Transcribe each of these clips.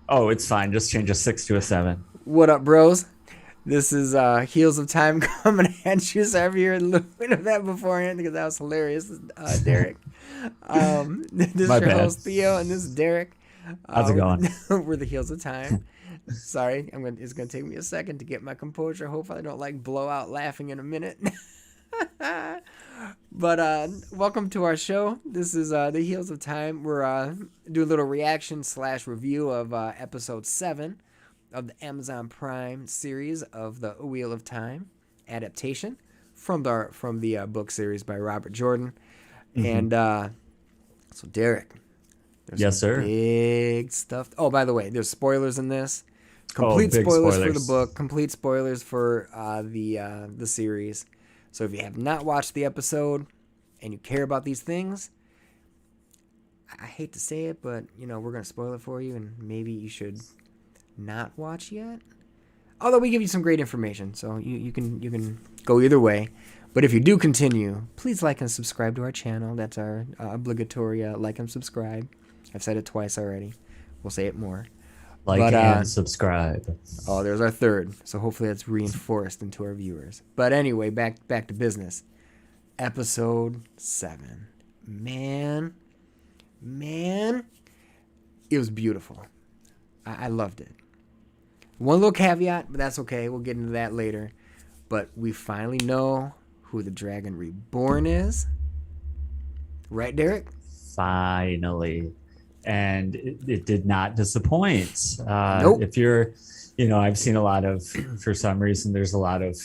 Oh, it's fine. Just change a 6 to a 7. What up, bros? This is Heels of Time coming at you. Sorry if you heard a little bit of that beforehand because that was hilarious. Derek. This is My your bad. host, Theo, and this is Derek. How's it going? We're the Heels of Time. Sorry, it's gonna take me a second to get my composure. Hopefully, I don't like blow out laughing in a minute. But welcome to our show. This is the Heels of Time. We're doing a little reaction slash review of episode 7 of the Amazon Prime series of the Wheel of Time adaptation from the book series by Robert Jordan. Hmm. And so Derek, there's Yes, some sir. big stuff. Oh, by the way, there's spoilers in this. Oh, Complete big spoilers for the spoilers. book. Complete spoilers for the series. So if you have not watched the episode and you care about these things, I hate to say it, but we're gonna spoil it for you, and maybe you should not watch yet. Although we give you some great information, so you can go either way. But if you do continue, please like and subscribe to our channel. That's our obligatory like and subscribe. I've said it twice already. We'll say it more. Like But and subscribe. oh, there's our third. So hopefully that's reinforced into our viewers. But anyway, back to business. Episode 7. Man, man, it was beautiful. I loved it. One little caveat, but that's okay. We'll get into that later. But we finally know who the Dragon Reborn is. Right, Derek? Finally. And it did not disappoint. Nope. If you're, I've seen a lot of, for some reason, there's a lot of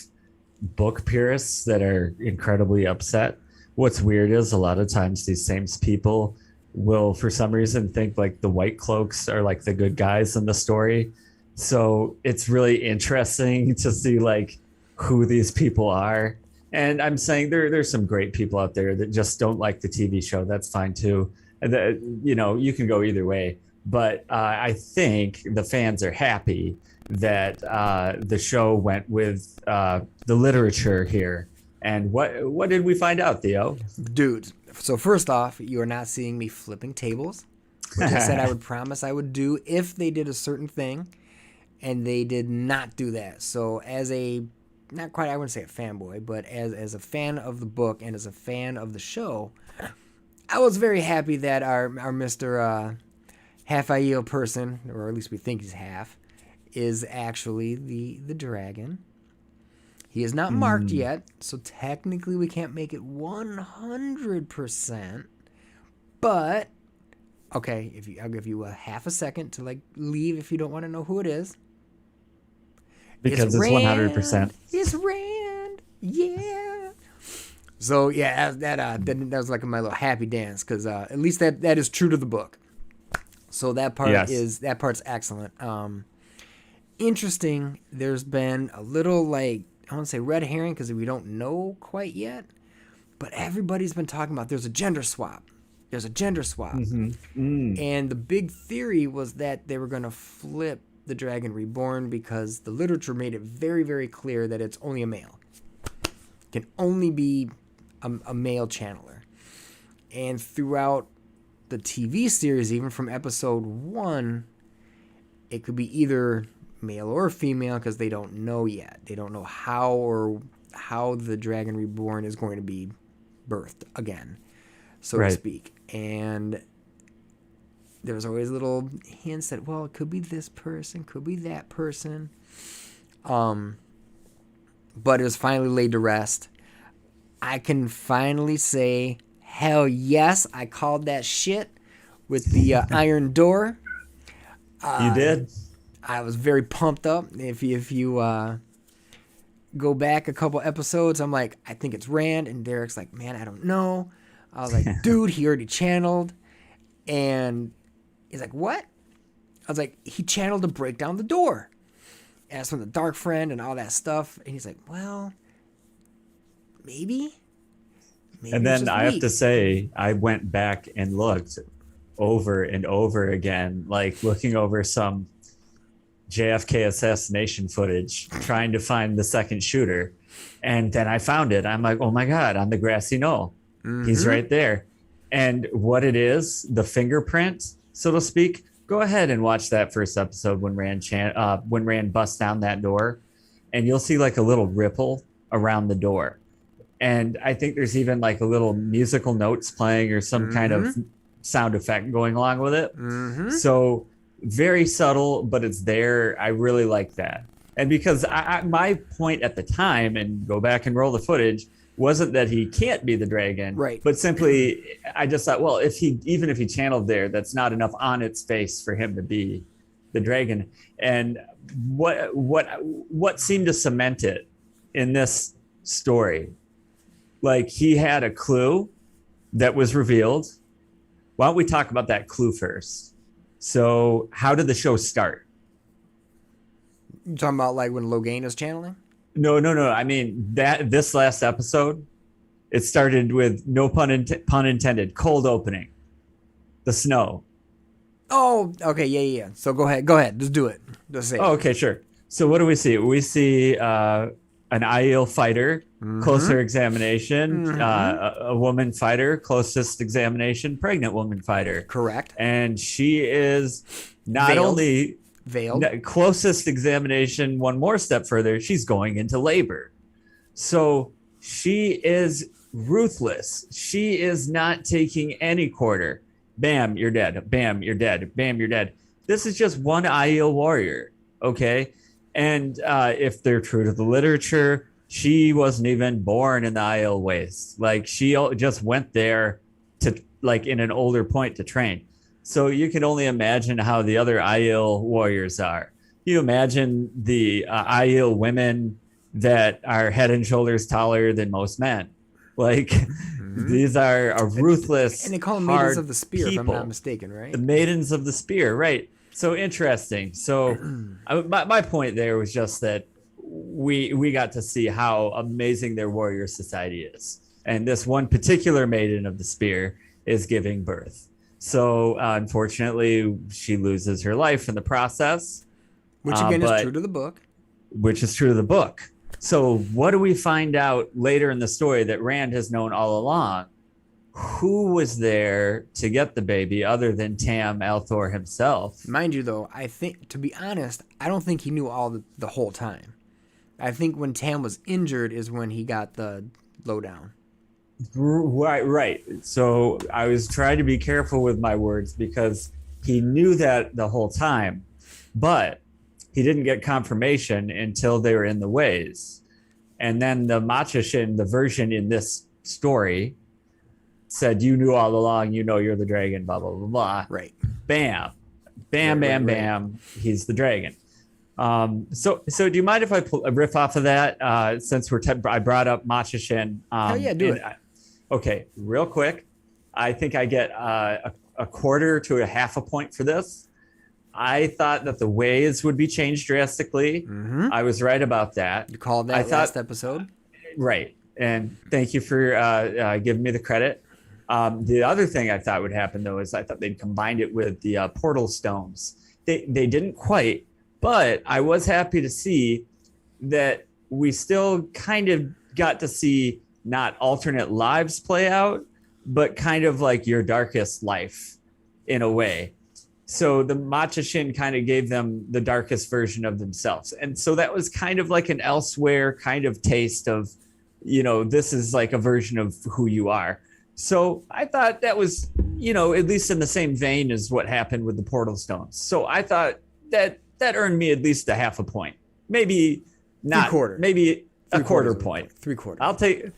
book purists that are incredibly upset. What's weird is a lot of times these same people will, for some reason, think like the White Cloaks are like the good guys in the story. So it's really interesting to see like who these people are. And I'm saying there's some great people out there that just don't like the TV show. That's fine too. And you can go either way. But I think the fans are happy that the show went with the literature here. And what did we find out, Theo? Dude, so first off, you are not seeing me flipping tables, which I said I would promise I would do if they did a certain thing, and they did not do that. So as a not quite I wouldn't say a fanboy, but as a fan of the book and as a fan of the show, I was very happy that our Mr. Half Aiel person, or at least we think he's half, is actually the dragon. He is not marked Mm, yet, so technically we can't make it 100%. But okay, if I'll give you a half a second to like leave if you don't want to know who it is. It's because it's Rand. 100%. It's Rand. Yeah. So yeah, that was like my little happy dance because at least that is true to the book. So Yes. that part's excellent. Interesting. There's been a little like I want to say red herring because we don't know quite yet, but everybody's been talking about there's a gender swap. There's a gender swap, Hmm. Mm. and the big theory was that they were gonna flip the Dragon Reborn because the literature made it very very clear that it's only a male, can only be a male channeler, and throughout the TV series, even from episode 1, it could be either male or female because they don't know yet. They don't know how the Dragon Reborn is going to be birthed again, so to Right. speak. And there's always little hints that it could be this person, could be that person. Um, but it was finally laid to rest. I can finally say, hell yes, I called that shit with the iron door. You Uh, did? I was very pumped up. If you go back a couple episodes, I'm like, I think it's Rand, and Derek's like, man, I don't know. I was like, dude, he already channeled, and he's like, what? I was like, he channeled to break down the door. And it's from the Dark Friend and all that stuff. And he's like, well, maybe, And maybe it's then just I have to weak. say, I went back and looked over and over again, like looking over some JFK assassination footage, trying to find the second shooter. And then I found it. I'm like, oh my God, on the grassy knoll. He's Mm-hmm. right there. And what it is, the fingerprint, so to speak, Go ahead and watch that first episode when Rand busts down that door, and you'll see like a little ripple around the door. And I think there's even like a little musical notes playing or some kind of sound effect going along with it. So very subtle, but it's there. I really like that. And because my point at the time, and go back and roll the footage, wasn't that he can't be the dragon, right? But simply, I just thought, well, even if he channeled there, that's not enough on its face for him to be the dragon. And what seemed to cement it in this story, like he had a clue that was revealed. Why don't we talk about that clue first? So, how did the show start? You talking about like when Logain is channeling? No. I mean this last episode, it started with no pun intended, cold opening, the snow. Oh, okay, yeah. So go ahead, just do it. Just say it. Oh, okay, sure. So what do we see? We see an Aiel fighter, closer examination, a woman fighter, closest examination, pregnant woman fighter. Correct. And she is not only veiled. Closest examination, one more step further, she's going into labor. So she is ruthless. She is not taking any quarter. Bam, you're dead. Bam, you're dead. Bam, you're dead. This is just one Aiel warrior, okay? And if they're true to the literature, she wasn't even born in the Aiel waste. Like she just went there to, like, in an older point to train. So you can only imagine how the other Aiel warriors are. You imagine the Aiel women that are head and shoulders taller than most men. Like these are ruthless, and they call them maidens of the spear, people. If I'm not mistaken, right? The maidens of the spear, right? So interesting. So my point there was just that we got to see how amazing their warrior society is, and this one particular maiden of the spear is giving birth. So unfortunately, she loses her life in the process, which again is true to the book. Which is true to the book. So what do we find out later in the story that Rand has known all along? Who was there to get the baby other than Tam Althor himself? Mind you, though, I think, to be honest, I don't think he knew all the whole time. I think when Tam was injured is when he got the lowdown. Right. So I was trying to be careful with my words because he knew that the whole time, but he didn't get confirmation until they were in the ways. And then the Machashin, the version in this story, said, you knew all along, you know you're the dragon, blah, blah, blah, blah. Right. Bam. Bam. He's the dragon. So do you mind if I riff off of that since I brought up Machashin? Oh, yeah, do it. Okay, real quick. I think I get a quarter to a half a point for this. I thought that the ways would be changed drastically. I was right about that. You called that last episode? Right. And thank you for giving me the credit. The other thing I thought would happen, though, is I thought they'd combined it with the portal stones. They didn't quite, but I was happy to see that we still kind of got to see not alternate lives play out, but kind of like your darkest life in a way. So the Machashin kind of gave them the darkest version of themselves. And so that was kind of like an elsewhere kind of taste of, this is like a version of who you are. So I thought that was, at least in the same vein as what happened with the portal stones. So I thought that earned me at least a half a point. Maybe not. Maybe a quarter point. 3/4.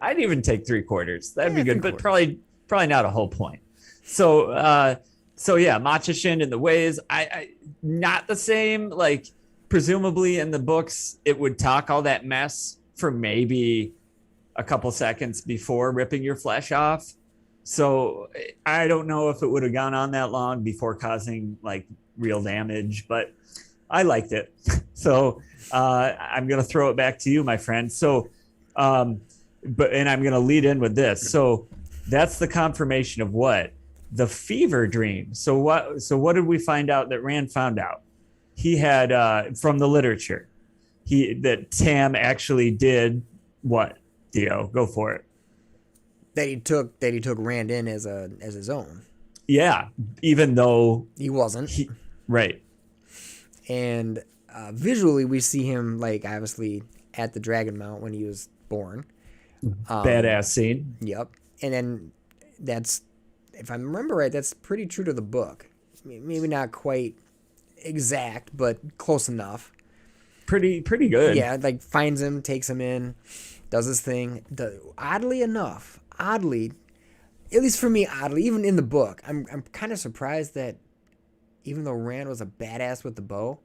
I'd even take 3/4. That'd be good, but probably not a whole point. So yeah, Machashin in the ways, I not the same. Like presumably in the books, it would talk all that mess for maybe a couple seconds before ripping your flesh off. So I don't know if it would have gone on that long before causing like real damage, but I liked it. So I'm going to throw it back to you, my friend. So, and I'm going to lead in with this. So that's the confirmation of what? The fever dream. So what did we find out that Rand found out? He had from the literature, that Tam actually did what? Theo, go for it. That he took Rand in as his own. Yeah, even though He wasn't. he, right. And visually, we see him like obviously at the Dragon Mount when he was born. Badass scene. Yep. And then that's, if I remember right, that's pretty true to the book. Maybe not quite exact, but close enough. Pretty good. Yeah, like finds him, takes him in, does his thing. Oddly enough, at least for me, even in the book, I'm kind of surprised that even though Rand was a badass with the bow,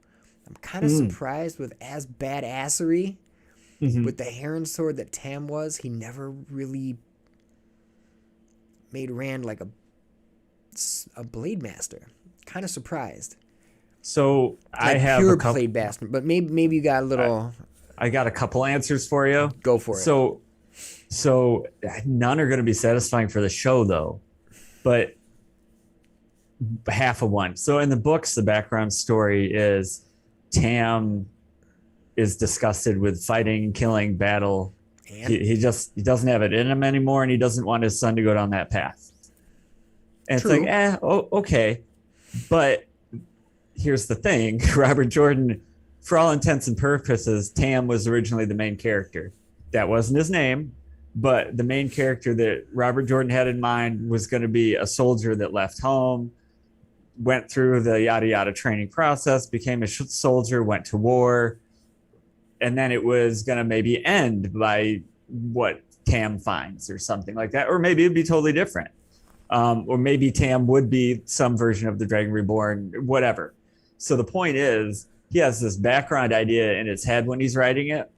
I'm kind of surprised with as badassery with the Heron sword that Tam was. He never really made Rand like a blade master. Kind of surprised. So Like I have pure a couple. blade master, but maybe you got a little. I got a couple answers for you. Go for it. So none are going to be satisfying for the show though, but half of one. So in the books, the background story is Tam is disgusted with fighting, killing, battle. And? He doesn't have it in him anymore, and he doesn't want his son to go down that path. And True. it's like, okay. But here's the thing. Robert Jordan, for all intents and purposes, Tam was originally the main character. That wasn't his name, but the main character that Robert Jordan had in mind was going to be a soldier that left home, went through the yada yada training process, became a soldier, went to war, and then it was going to maybe end by what Tam finds or something like that. Or maybe it'd be totally different. Or maybe Tam would be some version of the Dragon Reborn, whatever. So the point is, he has this background idea in his head when he's writing it.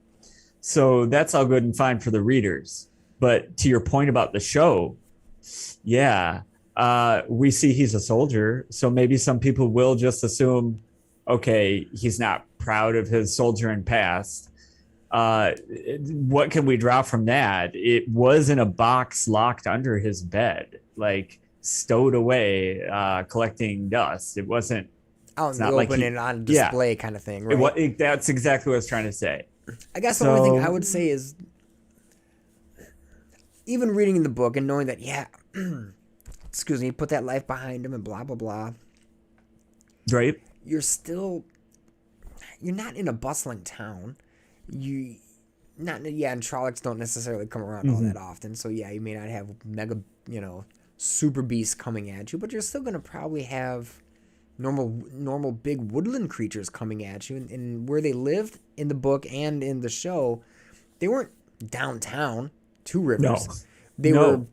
So that's all good and fine for the readers. But to your point about the show, yeah, we see he's a soldier. So maybe some people will just assume, okay, he's not proud of his soldiering past. What can we draw from that? It was in a box locked under his bed, like stowed away, collecting dust. It wasn't out in the like open and on display kind of thing, right? That's exactly what I was trying to say. I guess the only thing I would say is, even reading in the book and knowing that, yeah, excuse me, put that life behind him and blah, blah, blah. Right. You're not in a bustling town. And Trollocs don't necessarily come around all that often. So yeah, you may not have mega, super beasts coming at you, but you're still going to probably have normal big woodland creatures coming at you. And where they lived in the book and in the show, they weren't downtown, Two Rivers. No. They were,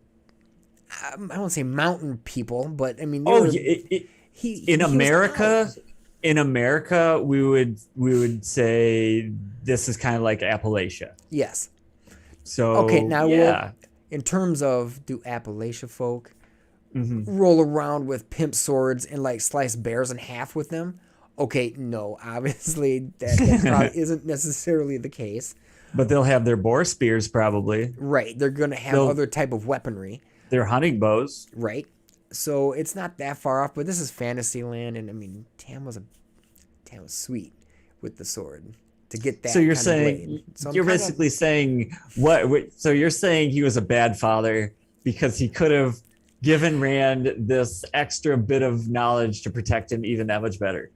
I won't say mountain people, but I mean, in America, we would say this is kind of like Appalachia. Yes. So okay, now yeah. In terms of, do Appalachia folk roll around with pimp swords and like slice bears in half with them? Okay, no, obviously that probably isn't necessarily the case. But they'll have their boar spears probably. Right, they're gonna have other type of weaponry. Their hunting bows. Right. So it's not that far off, but this is Fantasyland, and I mean, Tam was sweet with the sword to get that. So you're kind saying of blade. So you're basically saying what? So you're saying he was a bad father because he could have given Rand this extra bit of knowledge to protect him even that much better.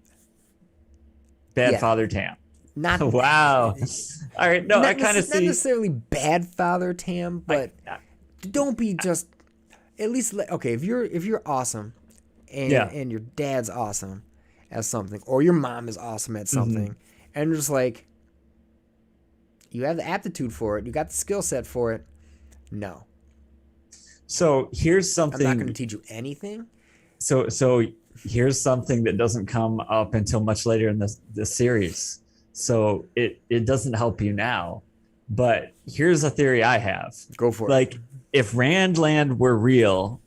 Bad father Tam. Not wow. All right. No, I kind of see. Not necessarily bad father Tam, but don't be just. At least okay, if you're awesome, and your dad's awesome at something, or your mom is awesome at something, and you're just like, you have the aptitude for it, you got the skill set for it. No. So here's something. I'm not going to teach you anything. So here's something that doesn't come up until much later in the series. So it doesn't help you now, but here's a theory I have. Go for it. Like, if Randland were real,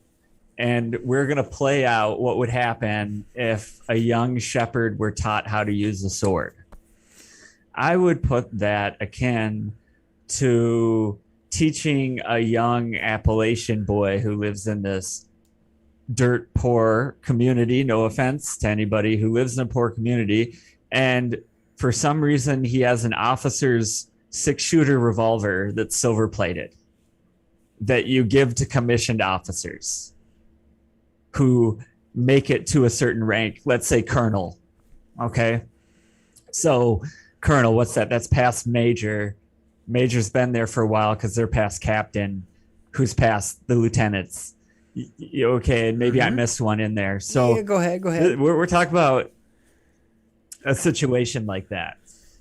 and we're going to play out what would happen if a young shepherd were taught how to use a sword, I would put that akin to teaching a young Appalachian boy who lives in this dirt poor community. No offense to anybody who lives in a poor community. And for some reason, he has an officer's 6-shooter revolver that's silver plated that you give to commissioned officers who make it to a certain rank, let's say colonel. Okay. So colonel, what's that? That's past major. Major's been there for a while because they're past captain, who's past the lieutenants. Okay, and maybe I missed one in there. So yeah, go ahead. We're talking about a situation like that.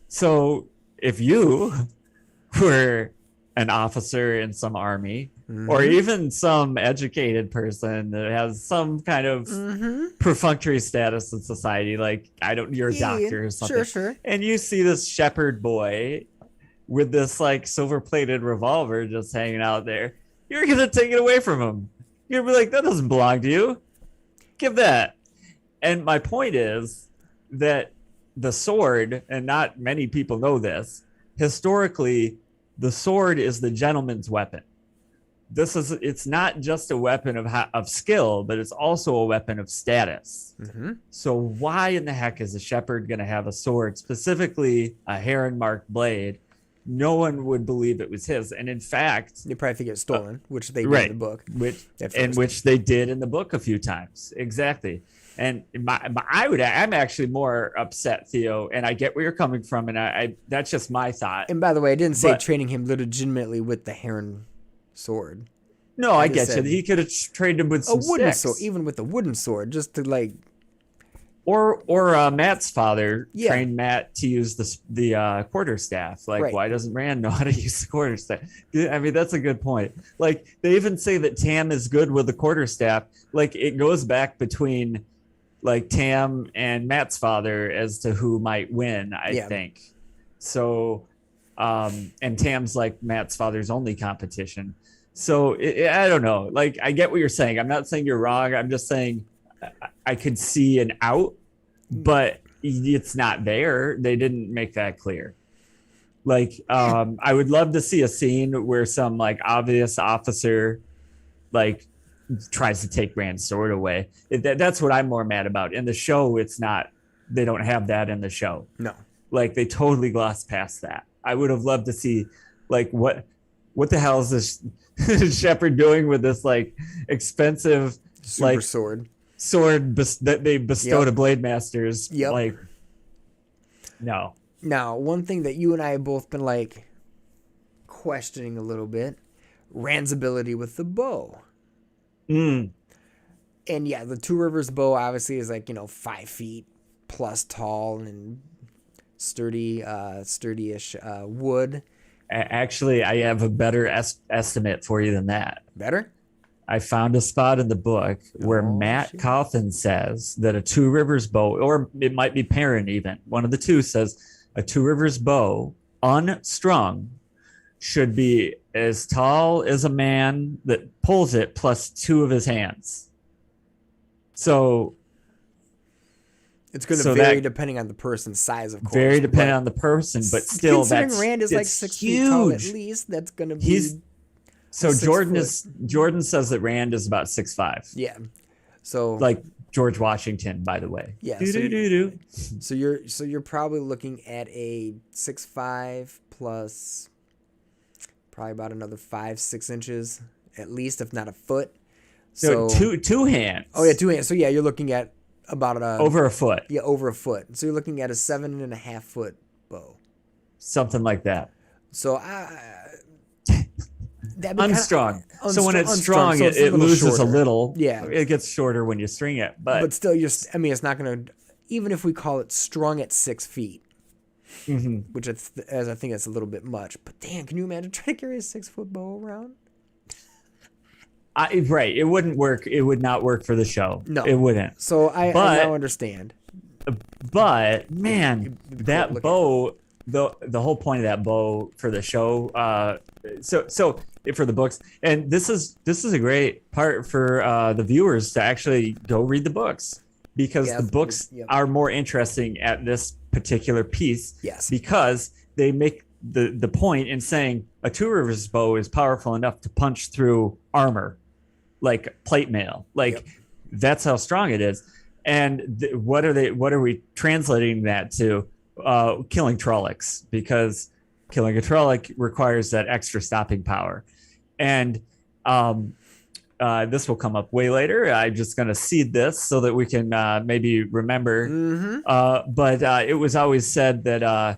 So if you were an officer in some army, or even some educated person that has some kind of perfunctory status in society, like you're a doctor or something, sure, and you see this shepherd boy with this like silver-plated revolver just hanging out there, you're gonna take it away from him. You're gonna be like, that doesn't belong to you. Give that. And my point is that the sword, and not many people know this, historically, the sword is the gentleman's weapon. It's not just a weapon of skill, but it's also a weapon of status. So why in the heck is a shepherd going to have a sword, specifically a heron marked blade? No one would believe it was his. And in fact, they probably think it's stolen, which they did in the book. Which they did in the book a few times. Exactly. And I'm actually more upset, Theo, and I get where you're coming from, and I that's just my thought. And by the way, I didn't say training him legitimately with the heron sword. No, I get you. He could have trained him with some a wooden sticks. sword, even with a wooden sword, just to like. Or Matt's father trained Matt to use the quarterstaff. Like, why doesn't Rand know how to use the quarterstaff? I mean, that's a good point. Like, they even say that Tam is good with the quarterstaff. Like, it goes back between like Tam and Matt's father as to who might win, I think. So, and Tam's like Matt's father's only competition. So I don't know. Like, I get what you're saying. I'm not saying you're wrong. I'm just saying I could see an out, but it's not there. They didn't make that clear. Like, I would love to see a scene where some like obvious officer, like, tries to take Rand's sword away. That's what I'm more mad about. In the show, it's not. They don't have that in the show. No, like they totally glossed past that. I would have loved to see, like, what the hell is this shepherd doing with this like expensive super sword that they bestowed to Blade Masters? Like, no. Now, one thing that you and I have both been like questioning a little bit: Rand's ability with the bow. And yeah, the Two Rivers bow obviously is like 5 feet plus tall and sturdy-ish wood. Actually, I have a better estimate for you than that. Better? I found a spot in the book where Matt Cawthon says that a Two Rivers bow, or it might be Perrin even, one of the two, says a Two Rivers bow unstrung should be as tall as a man that pulls it plus 2 of his hands. So it's going to vary depending on the person's size, of course. Very dependent on the person, but still, considering Rand is like 6 feet tall at least, that's going to be. So Jordan says that Rand is about 6'5". Yeah. So like George Washington, by the way. Yeah. So you're probably looking at a 6'5" plus probably about another 5-6 inches at least, if not a foot. So two hands. Oh yeah, 2 hands. So yeah, you're looking at about over a foot. Yeah, over a foot. So you're looking at a 7.5 foot bow. Something like that. So unstrung. So when it's strong, it loses a little. Yeah, it gets shorter when you string it, but still, it's not going to. Even if we call it strung at 6 feet, which as I think that's a little bit much. But damn, can you imagine trying to carry a 6 foot bow around? Right, it wouldn't work. It would not work for the show. No, it wouldn't. So I now understand. But man, that bow. The whole point of that bow for the show, so for the books, and this is a great part for the viewers to actually go read the books, because the books are more interesting at this particular piece. Yes, because they make the point in saying a Two Rivers bow is powerful enough to punch through armor, like plate mail. Like that's how strong it is. And what are we translating that to? Killing Trollocs, because killing a Trolloc requires that extra stopping power. And this will come up way later. I'm just going to seed this so that we can maybe remember. Mm-hmm. But it was always said that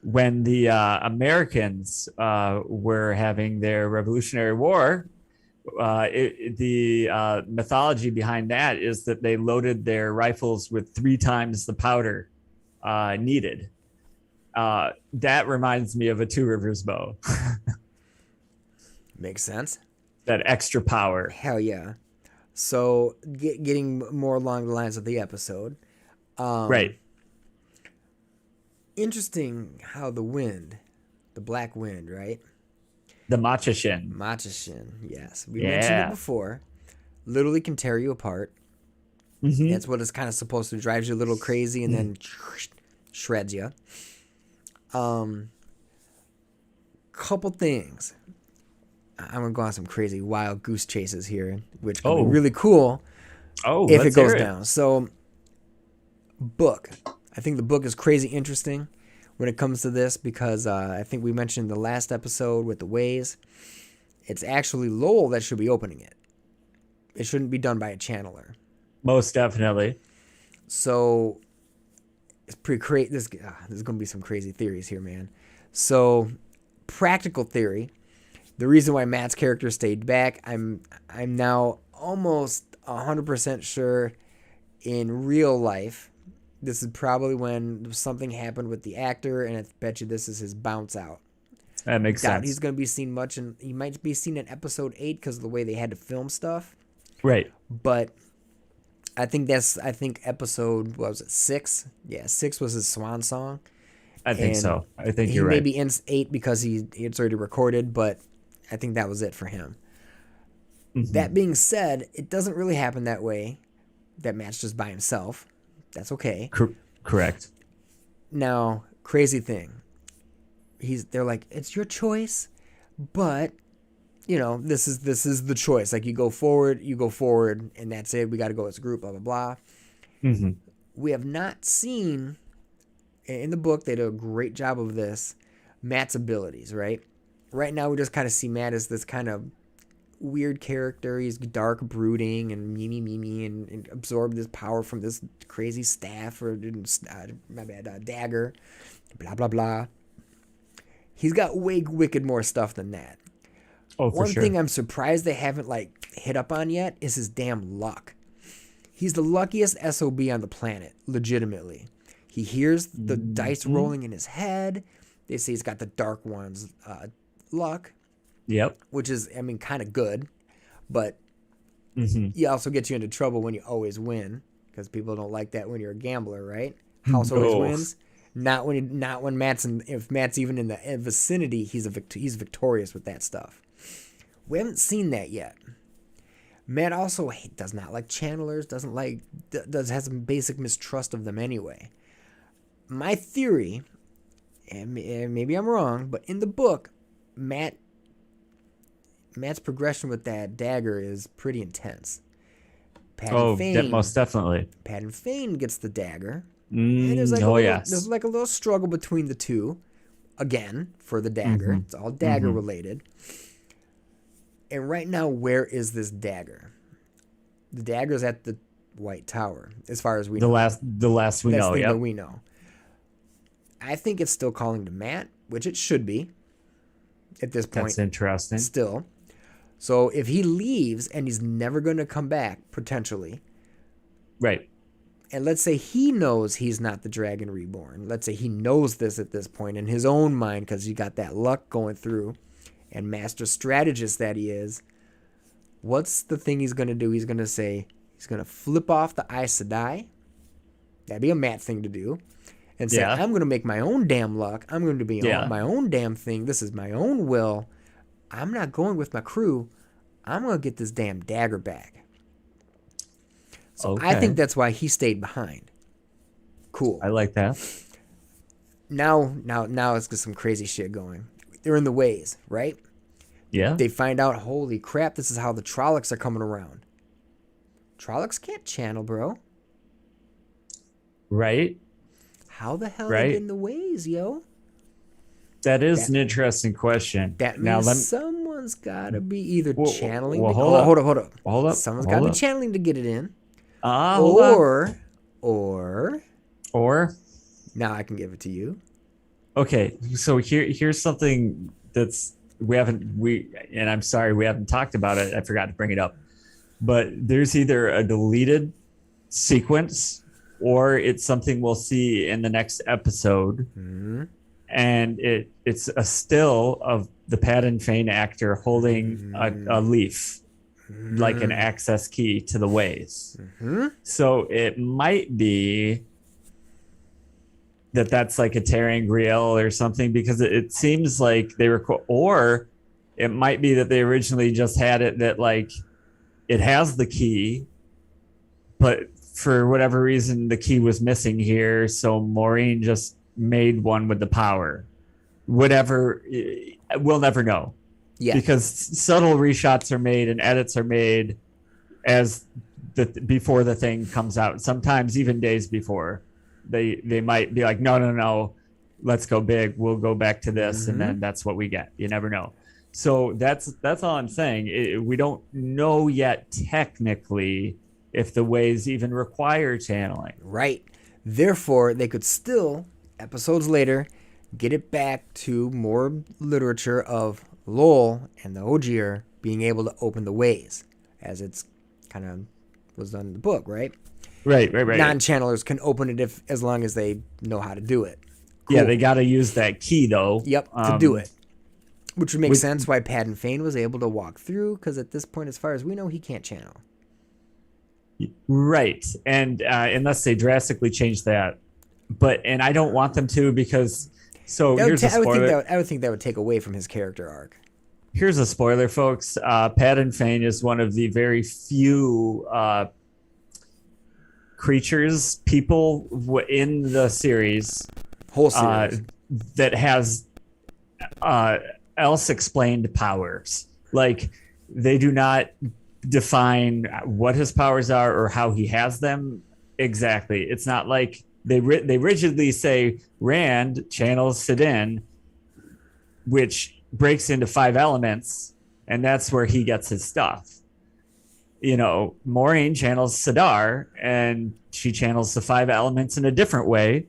when the Americans were having their Revolutionary War, the mythology behind that is that they loaded their rifles with 3 times the powder needed. That reminds me of a Two Rivers bow. Makes sense. That extra power. Hell yeah. So getting more along the lines of the episode. Right. Interesting how the wind, the black wind, right? The Machashin. Machashin, yes. We mentioned it before. Literally can tear you apart. Mm-hmm. That's what it's kind of supposed to. Drives you a little crazy and then shreds you. Couple things. I'm going to go on some crazy wild goose chases here, which could be really cool if it goes down. So, book. I think the book is crazy interesting when it comes to this because I think we mentioned the last episode with the Ways. It's actually Lowell that should be opening it. It shouldn't be done by a channeler. Most definitely. So it's pretty crazy. There's going to be some crazy theories here, man. So practical theory. The reason why Matt's character stayed back, I'm now almost 100% sure in real life. This is probably when something happened with the actor, and I bet you this is his bounce out. That makes sense. He's going to be seen much, and he might be seen in episode 8 because of the way they had to film stuff. Right. But I think episode, what was it, 6? Yeah, 6 was his swan song. I think so. I think you're right. He may be in 8 because it's already recorded, but I think that was it for him. Mm-hmm. That being said, it doesn't really happen that way. That Matt's just by himself. That's okay. Correct. Now, crazy thing. They're like, it's your choice, but this is the choice. Like you go forward, and that's it. We got to go as a group. Blah blah blah. Mm-hmm. We have not seen in the book. They do a great job of this. Matt's abilities, right? Right now, we just kind of see Matt as this kind of weird character. He's dark, brooding, and me, and absorb this power from this crazy staff or dagger. Blah blah blah. He's got way wicked more stuff than that. Oh, for One sure. thing I'm surprised they haven't hit up on yet is his damn luck. He's the luckiest SOB on the planet, legitimately. He hears the dice rolling in his head. They say he's got the Dark One's luck. Yep. Which is, kind of good. But he also gets you into trouble when you always win. Because people don't like that when you're a gambler, right? House always wins. Not when if Matt's even in the vicinity, he's victorious with that stuff. We haven't seen that yet. Matt also does not like channelers, has some basic mistrust of them anyway. My theory, and maybe I'm wrong, but in the book, Matt's progression with that dagger is pretty intense. Most definitely. Patton Fane gets the dagger. And there's a little struggle between the two, again, for the dagger. It's all dagger related. And right now, where is this dagger? The dagger's at the White Tower, as far as we know. The last we know, that we know. I think it's still calling to Matt, which it should be at this point. That's interesting. Still. So if he leaves and he's never going to come back, potentially. Right. And let's say he knows he's not the Dragon Reborn. Let's say he knows this at this point in his own mind because he got that luck going through and master strategist that he is. What's the thing he's going to do? He's going to say, he's going to flip off the Aes Sedai. That'd be a Matt thing to do. And say, I'm going to make my own damn luck. I'm going to be my own damn thing. This is my own will. I'm not going with my crew. I'm going to get this damn dagger back. So I think that's why he stayed behind. Cool. I like that. Now let's get some crazy shit going. They're in the Ways, right? Yeah. They find out, holy crap, this is how the Trollocs are coming around. Trollocs can't channel, bro. Right. How the hell are they in the Ways, yo? That is That an interesting question. that Now means let me, someone's got to be either channeling. well, Hold up, hold up, hold up. hold up, Someone's got hold to be up. channeling to get it in, Hold on. or Or now I can give it to you. okay, so here's something that's we and I'm sorry we haven't talked about it. I forgot to bring it up. But there's either a deleted sequence or it's something we'll see in the next episode. Mm-hmm. And it's a still of the Patton Fane actor holding a leaf, like an access key to the ways. Mm-hmm. So it might be that that's like a ter'angreal or something, because it seems like they were, or it might be that they originally just had it that like it has the key, but for whatever reason the key was missing here, so Maureen just made one with the power. Whatever, we'll never know. Yeah. Because subtle reshots are made and edits are made as before the thing comes out. Sometimes even days before. They might be like, no, let's go big. We'll go back to this, and then that's what we get. You never know. So that's all I'm saying. We don't know yet technically if the ways even require channeling. Right. Therefore, they could still, episodes later, get it back to more literature of Lowell and the Ogier being able to open the ways, as it's kind of was done in the book, right? Right. Non-channelers can open it as long as they know how to do it. Cool. Yeah, they got to use that key though. Yep, to do it. Which would make sense why Patton Fane was able to walk through, because at this point, as far as we know, he can't channel. Right, and unless they drastically change that, and I don't want them to, because here's a spoiler. I would think that would take away from his character arc. Here's a spoiler, folks. Patton Fane is one of the very few people in the series, Whole series, that has else explained powers. Like, they do not define what his powers are or how he has them exactly. It's not like they rigidly say Rand channels Sidin, which breaks into 5 elements, and that's where he gets his stuff. Maureen channels Sidar, and she channels the 5 elements in a different way,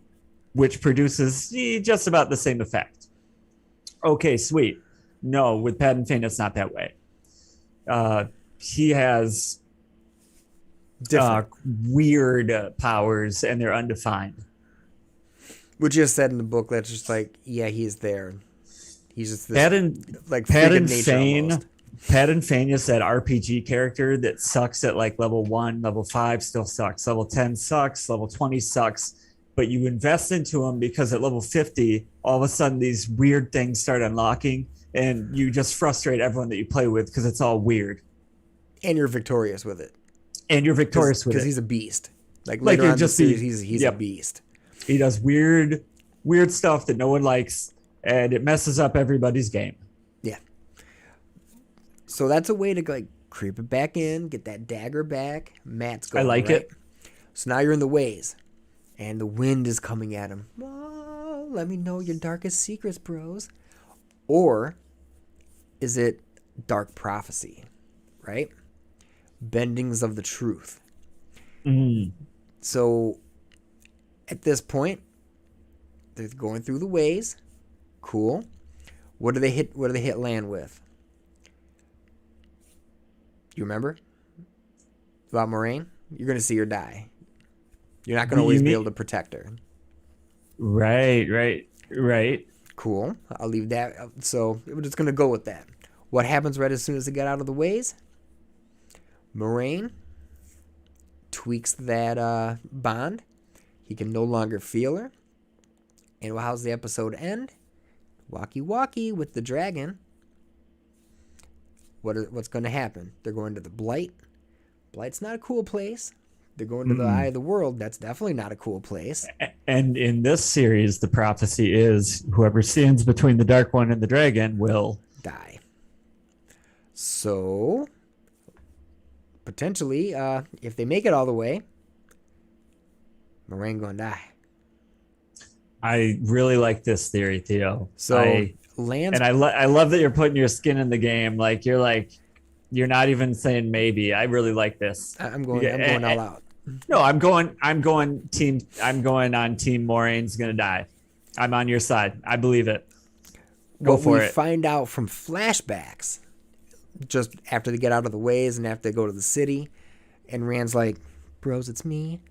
which produces just about the same effect. Okay, sweet. No, with Patton Fane, it's not that way. He has weird powers, and they're undefined. Which is said in the book. That's just like, yeah, he's there. He's just this Patton Fane. Patton Fane is that RPG character that sucks at like level 1, level 5 still sucks, level 10 sucks, level 20 sucks. But you invest into him because at level 50, all of a sudden these weird things start unlocking, and you just frustrate everyone that you play with because it's all weird. And you're victorious with it. Because he's a beast. Like later on in the series, he's a beast. He does weird stuff that no one likes, and it messes up everybody's game. Yeah. So that's a way to like creep it back in, get that dagger back. Matt's going. I like it. So now you're in the ways, and the wind is coming at him. Oh, let me know your darkest secrets, bros. Or is it dark prophecy, right? Bendings of the truth. Mm. So at this point, they're going through the ways. Cool. What do they hit land with? You remember? About Moraine? You're going to see her die. You're not going to always be able to protect her. Right. Cool. I'll leave that. So we're just going to go with that. What happens right as soon as they get out of the ways? Moraine tweaks that bond. He can no longer feel her. And how's the episode end? Walkie with the dragon. What's going to happen? They're going to the Blight. Blight's not a cool place. They're going to the Eye of the World. That's definitely not a cool place. And in this series, the prophecy is whoever stands between the Dark One and the dragon will die. So, potentially, if they make it all the way, Moraine going to die. I really like this theory, Theo. So Lance, I love that you're putting your skin in the game. Like you're not even saying maybe. I really like this. I'm going all out. No, I'm going on team Moraine's gonna die. I'm on your side. I believe it. Go What for we it. find out from flashbacks, just after they get out of the ways and after they go to the city, and Rand's like, "Bros, it's me."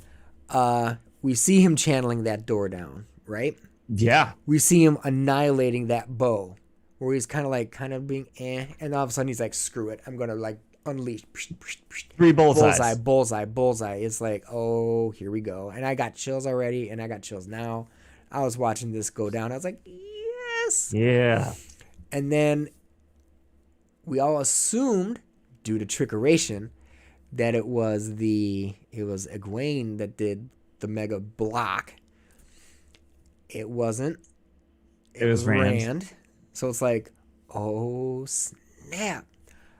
We see him channeling that door down, right? Yeah. We see him annihilating that bow, where he's kind of being and all of a sudden he's like, "Screw it, I'm gonna like unleash." 3 bullseyes. Bullseye. It's like, oh, here we go. And I got chills already, and I got chills now. I was watching this go down. I was like, yes. Yeah. And then we all assumed, due to trickeration, that it was Egwene that did the mega block. It wasn't. It was Rand. So it's like, oh snap.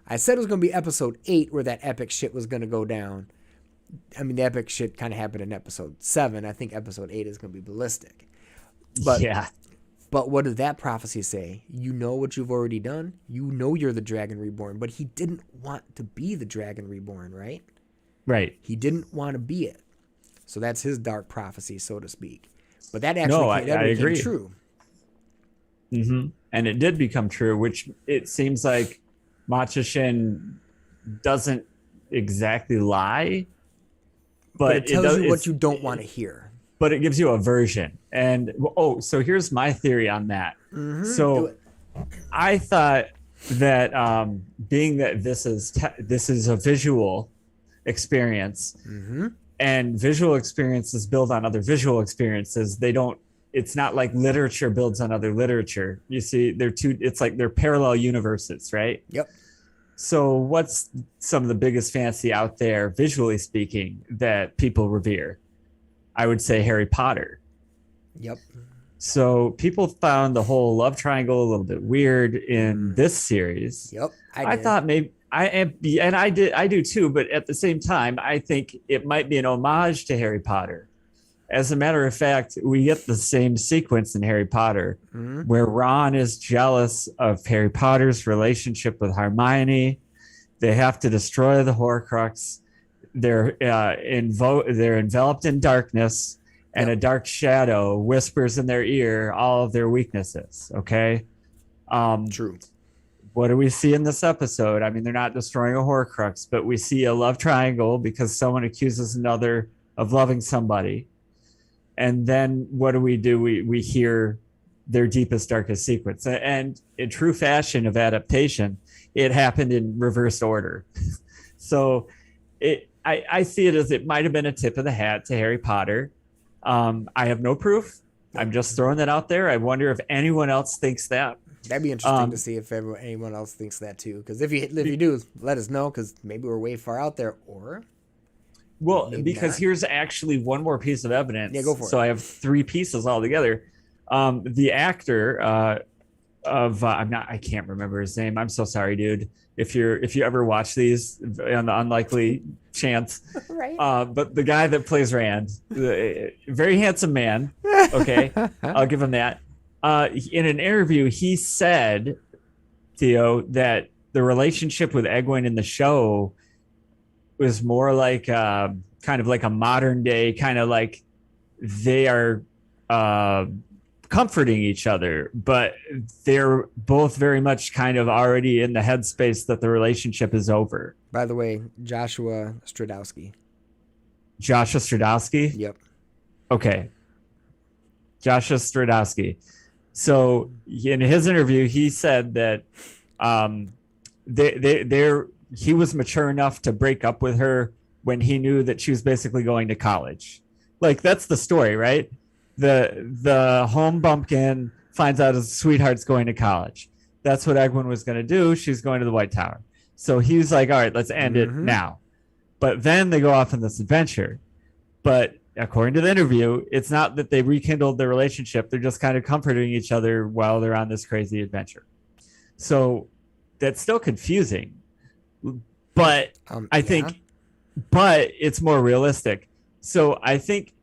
I said it was going to be episode 8 where that epic shit was going to go down. I mean, the epic shit kind of happened in episode 7. I think episode 8 is going to be ballistic. But, yeah. But what did that prophecy say? You know what you've already done. You know you're the Dragon Reborn. But he didn't want to be the Dragon Reborn, right? Right. He didn't want to be it. So that's his dark prophecy, so to speak. But that actually I agree. true. Mm-hmm. And it did become true, which it seems like Matcha Shin doesn't exactly lie, but it tells you what you don't want to hear. But it gives you a version. And so here's my theory on that. Mm-hmm. So I thought that being that this is a visual experience, mm-hmm. and visual experiences build on other visual experiences. It's not like literature builds on other literature. You see, it's like they're parallel universes, right? Yep. So what's some of the biggest fantasy out there, visually speaking, that people revere? I would say Harry Potter. Yep. So people found the whole love triangle a little bit weird in this series. Yep. I thought maybe I do too, but at the same time, I think it might be an homage to Harry Potter. As a matter of fact, we get the same sequence in Harry Potter where Ron is jealous of Harry Potter's relationship with Hermione. They have to destroy the Horcrux. They're enveloped in darkness, and a dark shadow whispers in their ear all of their weaknesses. Okay. True. What do we see in this episode? I mean, they're not destroying a Horcrux, but we see a love triangle because someone accuses another of loving somebody. And then what do? We hear their deepest, darkest secrets. And in true fashion of adaptation, it happened in reversed order. So I see it as it might have been a tip of the hat to Harry Potter. I have no proof. I'm just throwing that out there. I wonder if anyone else thinks that. That'd be interesting to see if anyone else thinks that too. Because if you do, let us know. Because maybe we're way far out there, or because here's actually one more piece of evidence. Yeah, go for it. So I have 3 pieces altogether. The actor I can't remember his name. I'm so sorry, dude. If you ever watch these on the unlikely chance, right? But the guy that plays Rand, very handsome man. Okay, I'll give him that. In an interview, he said, Theo, that the relationship with Egwene in the show was more like kind of like a modern day, kind of like they are comforting each other, but they're both very much kind of already in the headspace that the relationship is over. By the way, Joshua Stradowski. Joshua Stradowski? Yep. Okay. Joshua Stradowski. So in his interview, he said that he was mature enough to break up with her when he knew that she was basically going to college. Like, that's the story, right? The home bumpkin finds out his sweetheart's going to college. That's what Egwene was going to do. She's going to the White Tower. So he's like, all right, let's end it now. But then they go off on this adventure. But according to the interview, it's not that they rekindled their relationship. They're just kind of comforting each other while they're on this crazy adventure. So that's still confusing. But I think, but it's more realistic. So I think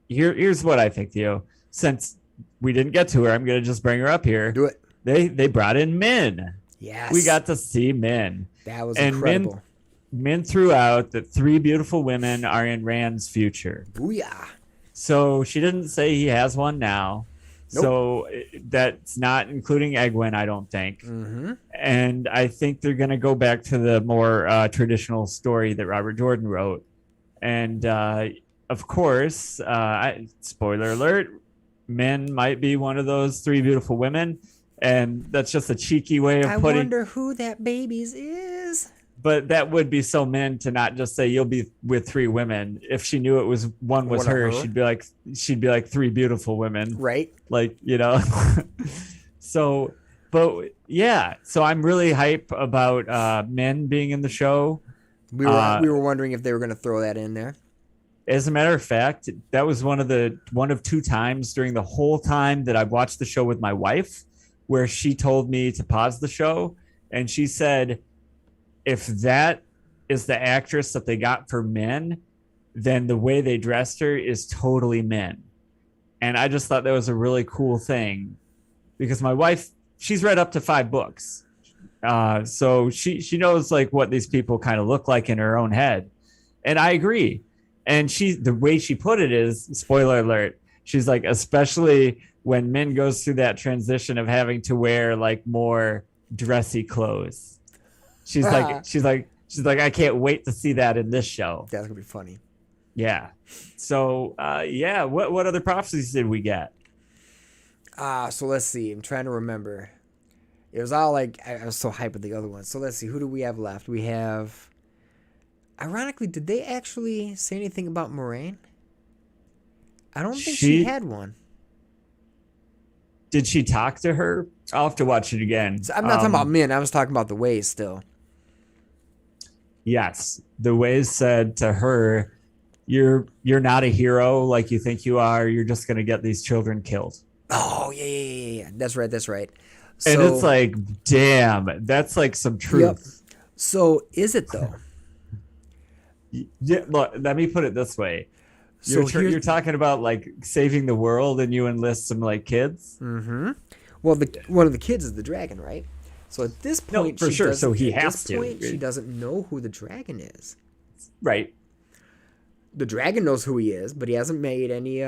here's what I think, Theo. Since we didn't get to her. I'm gonna just bring her up here. Do it. They brought in Min. Yes. We got to see Min. That was And incredible. Min threw out that 3 beautiful women are in Rand's future. Booyah. So she didn't say he has one now. Nope. So that's not including Egwene, I don't think. Mm-hmm. And I think they're going to go back to the more traditional story that Robert Jordan wrote. And of course, spoiler alert, Min might be one of those 3 beautiful women. And that's just a cheeky way of I putting. wonder who that baby's is. But that would be so Min to not just say you'll be with 3 women. If she knew it was one was One of her, her? she'd be like 3 beautiful women. Right. Like, you know. So, but yeah, so I'm really hype about Min being in the show. We were wondering if they were going to throw that in there. As a matter of fact, that was one of 2 times during the whole time that I watched the show with my wife where she told me to pause the show, and she said, if that is the actress that they got for Min, then the way they dressed her is totally Min. And I just thought that was a really cool thing because my wife, she's read up to 5 books. So she knows like what these people kind of look like in her own head. And I agree. And the way she put it is, spoiler alert, she's like, especially when Min goes through that transition of having to wear like more dressy clothes. She's like, I can't wait to see that in this show. That's going to be funny. Yeah. So, yeah. What other prophecies did we get? So let's see. I'm trying to remember. It was all like, I was so hyped with the other ones. So let's see. Who do we have left? We have, ironically, did they actually say anything about Moraine? I don't think she had one. Did she talk to her? I'll have to watch it again. So I'm not talking about Min. I was talking about the Ways still. Yes. The Ways said to her, you're not a hero like you think you are. You're just going to get these children killed. Oh, yeah. That's right. And it's like, damn, that's like some truth. Yep. So is it though? Yeah, look, let me put it this way. So You're talking about like saving the world and you enlist some like kids? Mm-hmm. Well, one of the kids is the dragon, right? So at this point, no, for sure. So he at has this to. Point, she doesn't know who the dragon is. Right. The dragon knows who he is, but he hasn't made any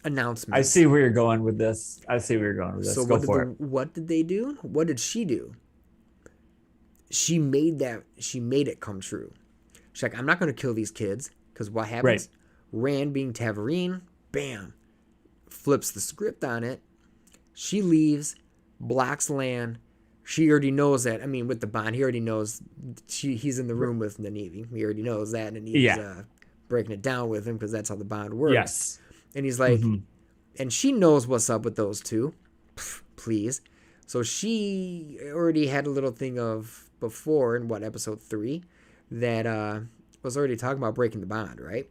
announcements. I see where you're going with this. So Go for it. What did they do? What did she do? She made it come true. She's like, I'm not going to kill these kids because what happens? Right. Rand being Tavarine, bam, flips the script on it. She leaves, blocks Lan. She already knows that. I mean, with the bond, he already knows he's in the room with Nynaeve. He already knows that, and he's breaking it down with him because that's how the bond works. Yes. And he's like, and she knows what's up with those two. Pff, please. So she already had a little thing of before in episode 3 that was already talking about breaking the bond, right?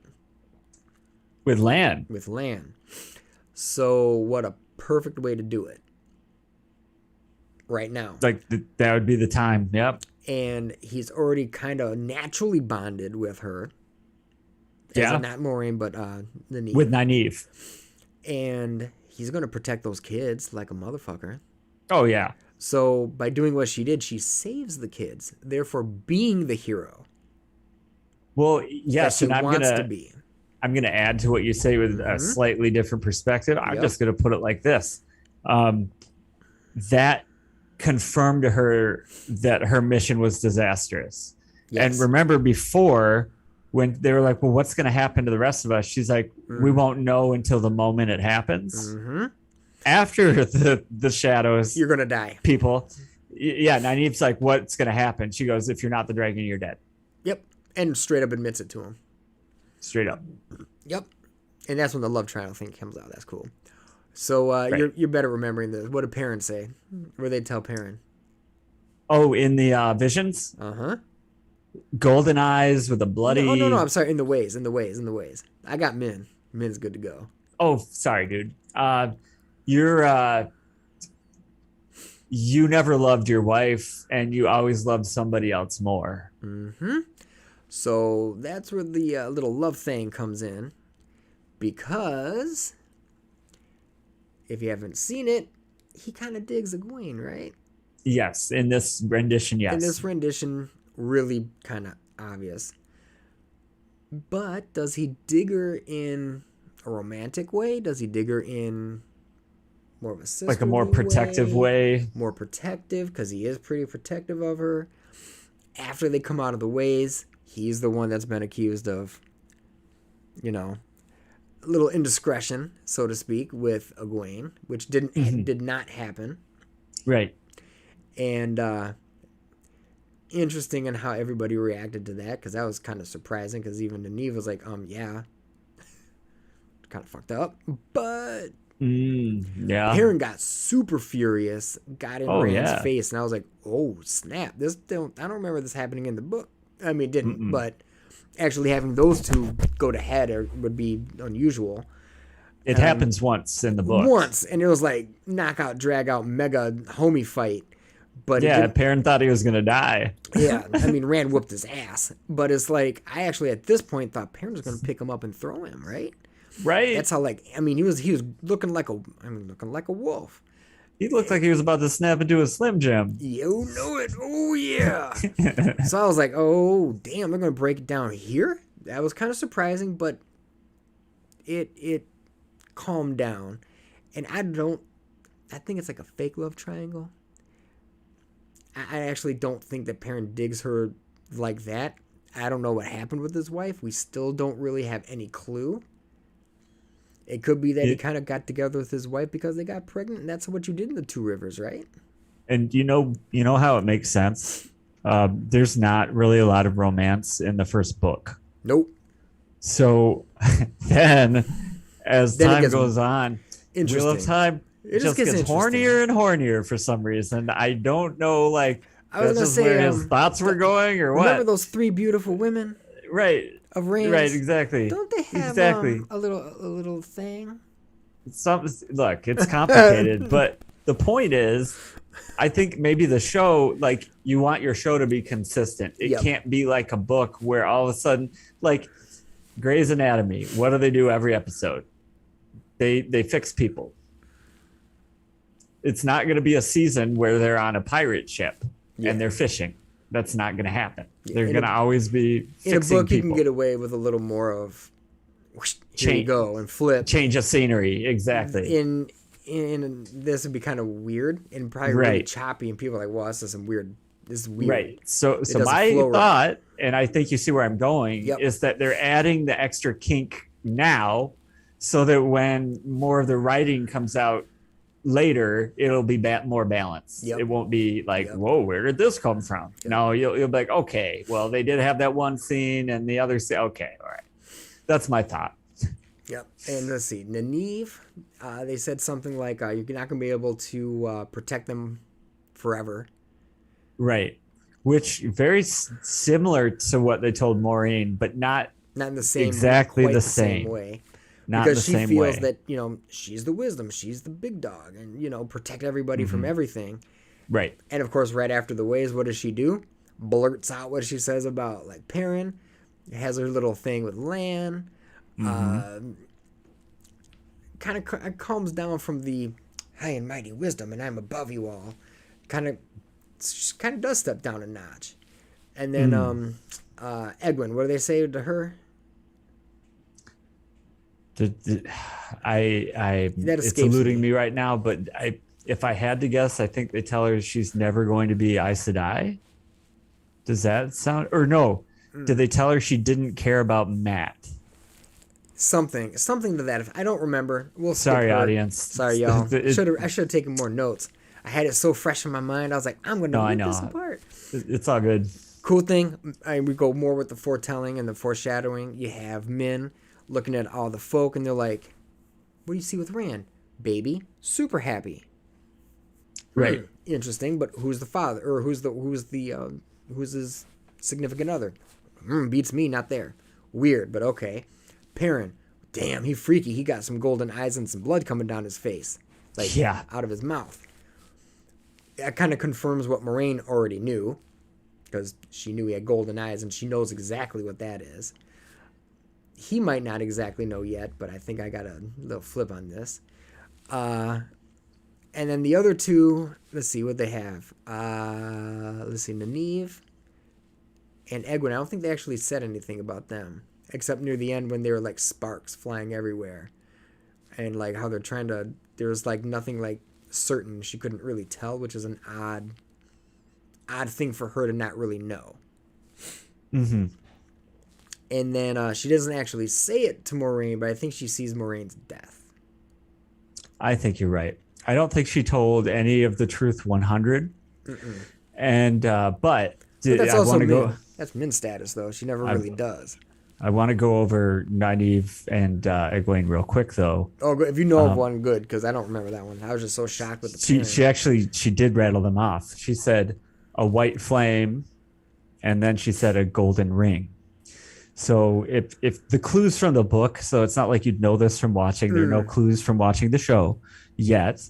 With Lan. With Lan. So what a perfect way to do it. Right now. Like that would be the time. Yep. And he's already kind of naturally bonded with her. Yeah. Not Moraine, but Nynaeve. With Nynaeve. And he's going to protect those kids like a motherfucker. Oh, yeah. So by doing what she did, she saves the kids, therefore being the hero. Well, yes, that she wants to be. I'm gonna add to what you say with a slightly different perspective. I'm just gonna put it like this: that confirmed to her that her mission was disastrous. Yes. And remember, before when they were like, "Well, what's gonna happen to the rest of us?" She's like, "We won't know until the moment it happens." After the shadows, you're gonna die. People, yeah. Nynaeve's like, "What's gonna happen?" She goes, "If you're not the dragon, you're dead." Yep, and straight up admits it to him. Straight up. Yep, and that's when the love triangle thing comes out. That's cool. So right. you're better remembering this. What did Perrin say? Where they tell Perrin? Oh, in the visions. Golden eyes with a bloody. No. I'm sorry. In the ways. I got Min. Min's good to go. Oh, sorry, dude. You never loved your wife, and you always loved somebody else more. So that's where the little love thing comes in. because if you haven't seen it, he kind of digs Egwene, right? Yes, in this rendition, yes. In this rendition, really kind of obvious. But does he dig her in a romantic way? Does he dig her in more of a sisterly like a more protective way? More protective, because he is pretty protective of her. After they come out of the ways, he's the one that's been accused of, you know, a little indiscretion, so to speak, with Egwene, which did not happen. Right. And interesting in how everybody reacted to that, because that was kind of surprising, because even Nynaeve was like, yeah, kind of fucked up. But yeah. Perrin got super furious, got in Rand's face, and I was like, oh, snap. I don't remember this happening in the book. I mean, it didn't, but actually having those two go to head would be unusual. It happens once in the book. Once, and it was like knockout, drag out, mega homie fight. But yeah, Perrin thought he was going to die. Yeah, I mean, Rand whooped his ass. But it's like, I actually at this point thought Perrin was going to pick him up and throw him, right? Right. That's how, like, I mean, he was looking like a wolf. He looked like he was about to snap into a Slim Jim. You know it. Oh, yeah. So I was like, oh, damn, they're going to break it down here? That was kind of surprising, but it calmed down. And I think it's like a fake love triangle. I actually don't think that Perrin digs her like that. I don't know what happened with his wife. We still don't really have any clue. It could be that he kind of got together with his wife because they got pregnant, and that's what you did in the Two Rivers, right? And you know how it makes sense? There's not really a lot of romance in the first book. Nope. So then, as time goes on, Wheel of Time just gets hornier and hornier for some reason. I don't know, like, that's just where his thoughts were going or what. Remember those three beautiful women? Right. Of Rand's? Right, exactly. Don't they have a little thing? Look, it's complicated, but the point is, I think maybe the show, like, you want your show to be consistent. It can't be like a book where all of a sudden, like Grey's Anatomy, what do they do every episode? They fix people. It's not going to be a season where they're on a pirate ship and they're fishing. That's not going to happen. They're going to always be fixing in a book. People. You can get away with a little more of here you go and flip, change of scenery. Exactly. In this would be kind of weird and probably really choppy, and people are like, "Well, this is weird." Right. So my thought, and I think you see where I'm going, is that they're adding the extra kink now, so that when more of the writing comes out later, it'll be more balanced. It won't be like, whoa, where did this come from? No, you'll be like, okay, well, they did have that one scene and the other scene. Okay, all right. That's my thought. Yep. And let's see, Nynaeve, they said something like, you're not going to be able to protect them forever. Right. Which very similar to what they told Maureen, but not in the same exactly the same way. Not because the same she way. feels that, she's the wisdom, she's the big dog, and, protect everybody from everything. Right. And, of course, right after the ways, what does she do? Blurts out what she says about, like, Perrin. Has her little thing with Lan. Kind of calms down from the high and mighty wisdom, and I'm above you all. She kind of does step down a notch. And then Egwene, what do they say to her? It's eluding me right now, but if I had to guess, I think they tell her she's never going to be Aes Sedai. Does that sound, or no? Did they tell her she didn't care about Matt? Something to that. I don't remember. Sorry, audience. Sorry, y'all. I should have taken more notes. I had it so fresh in my mind. I was like, I'm going to rip this apart. It's all good. Cool thing. We go more with the foretelling and the foreshadowing. You have Min looking at all the folk, and they're like, what do you see with Rand? Baby, super happy. Right. Interesting, but who's the father, or who's his significant other? Beats me, not there. Weird, but okay. Perrin, damn, he freaky. He got some golden eyes and some blood coming down his face, out of his mouth. That kind of confirms what Moiraine already knew, because she knew he had golden eyes, and she knows exactly what that is. he might not exactly know yet, but I think I got a little flip on this. And then the other two, let's see what they have. Let's see, Nynaeve and Egwene. I don't think they actually said anything about them, except near the end when they were like sparks flying everywhere. And like how they're trying to, there was like nothing like certain. She couldn't really tell, which is an odd thing for her to not really know. Mm-hmm. And then she doesn't actually say it to Moiraine, but I think she sees Moraine's death. I think you're right. I don't think she told any of the truth 100. Mm-mm. And but that's I also go. That's Min status though. She never really does. I want to go over Nynaeve and Egwene real quick though. Oh, if you know of one, good, because I don't remember that one. I was just so shocked with the. She did rattle them off. She said a white flame, and then she said a golden ring. So if the clues from the book, so it's not like you'd know this from watching. There are no clues from watching the show yet.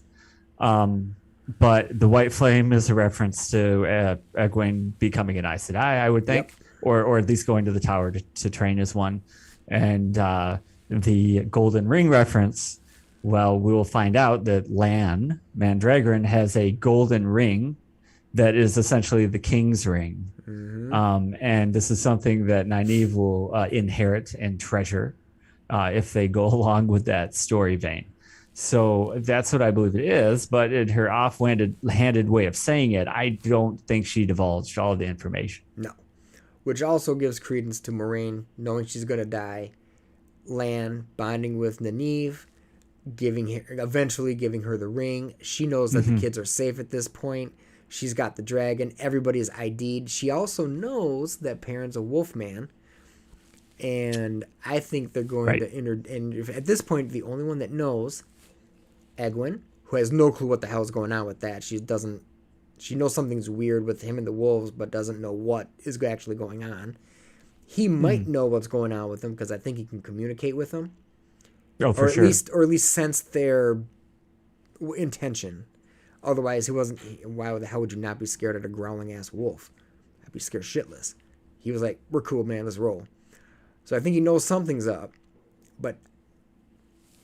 But the white flame is a reference to Egwene becoming an Aes Sedai, I would think, or at least going to the tower to train as one. And the golden ring reference, well, we will find out that Lan Mandragoran has a golden ring that is essentially the king's ring. Mm-hmm. And this is something that Nynaeve will inherit and treasure if they go along with that story vein. So that's what I believe it is. But in her offhanded way of saying it, I don't think she divulged all of the information. No. Which also gives credence to Moiraine, knowing she's going to die. Lan bonding with Nynaeve, eventually giving her the ring. She knows that the kids are safe at this point. She's got the dragon. Everybody is ID'd. She also knows that Perrin's a wolfman. And I think they're going to and at this point, the only one that knows, Egwene, who has no clue what the hell is going on with that. She knows something's weird with him and the wolves, but doesn't know what is actually going on. He might know what's going on with them because I think he can communicate with them. Oh, for sure. Or at least sense their intention. Otherwise, he wasn't. Why the hell would you not be scared of a growling ass wolf? I'd be scared shitless. He was like, "We're cool, man. Let's roll." So I think he knows something's up. But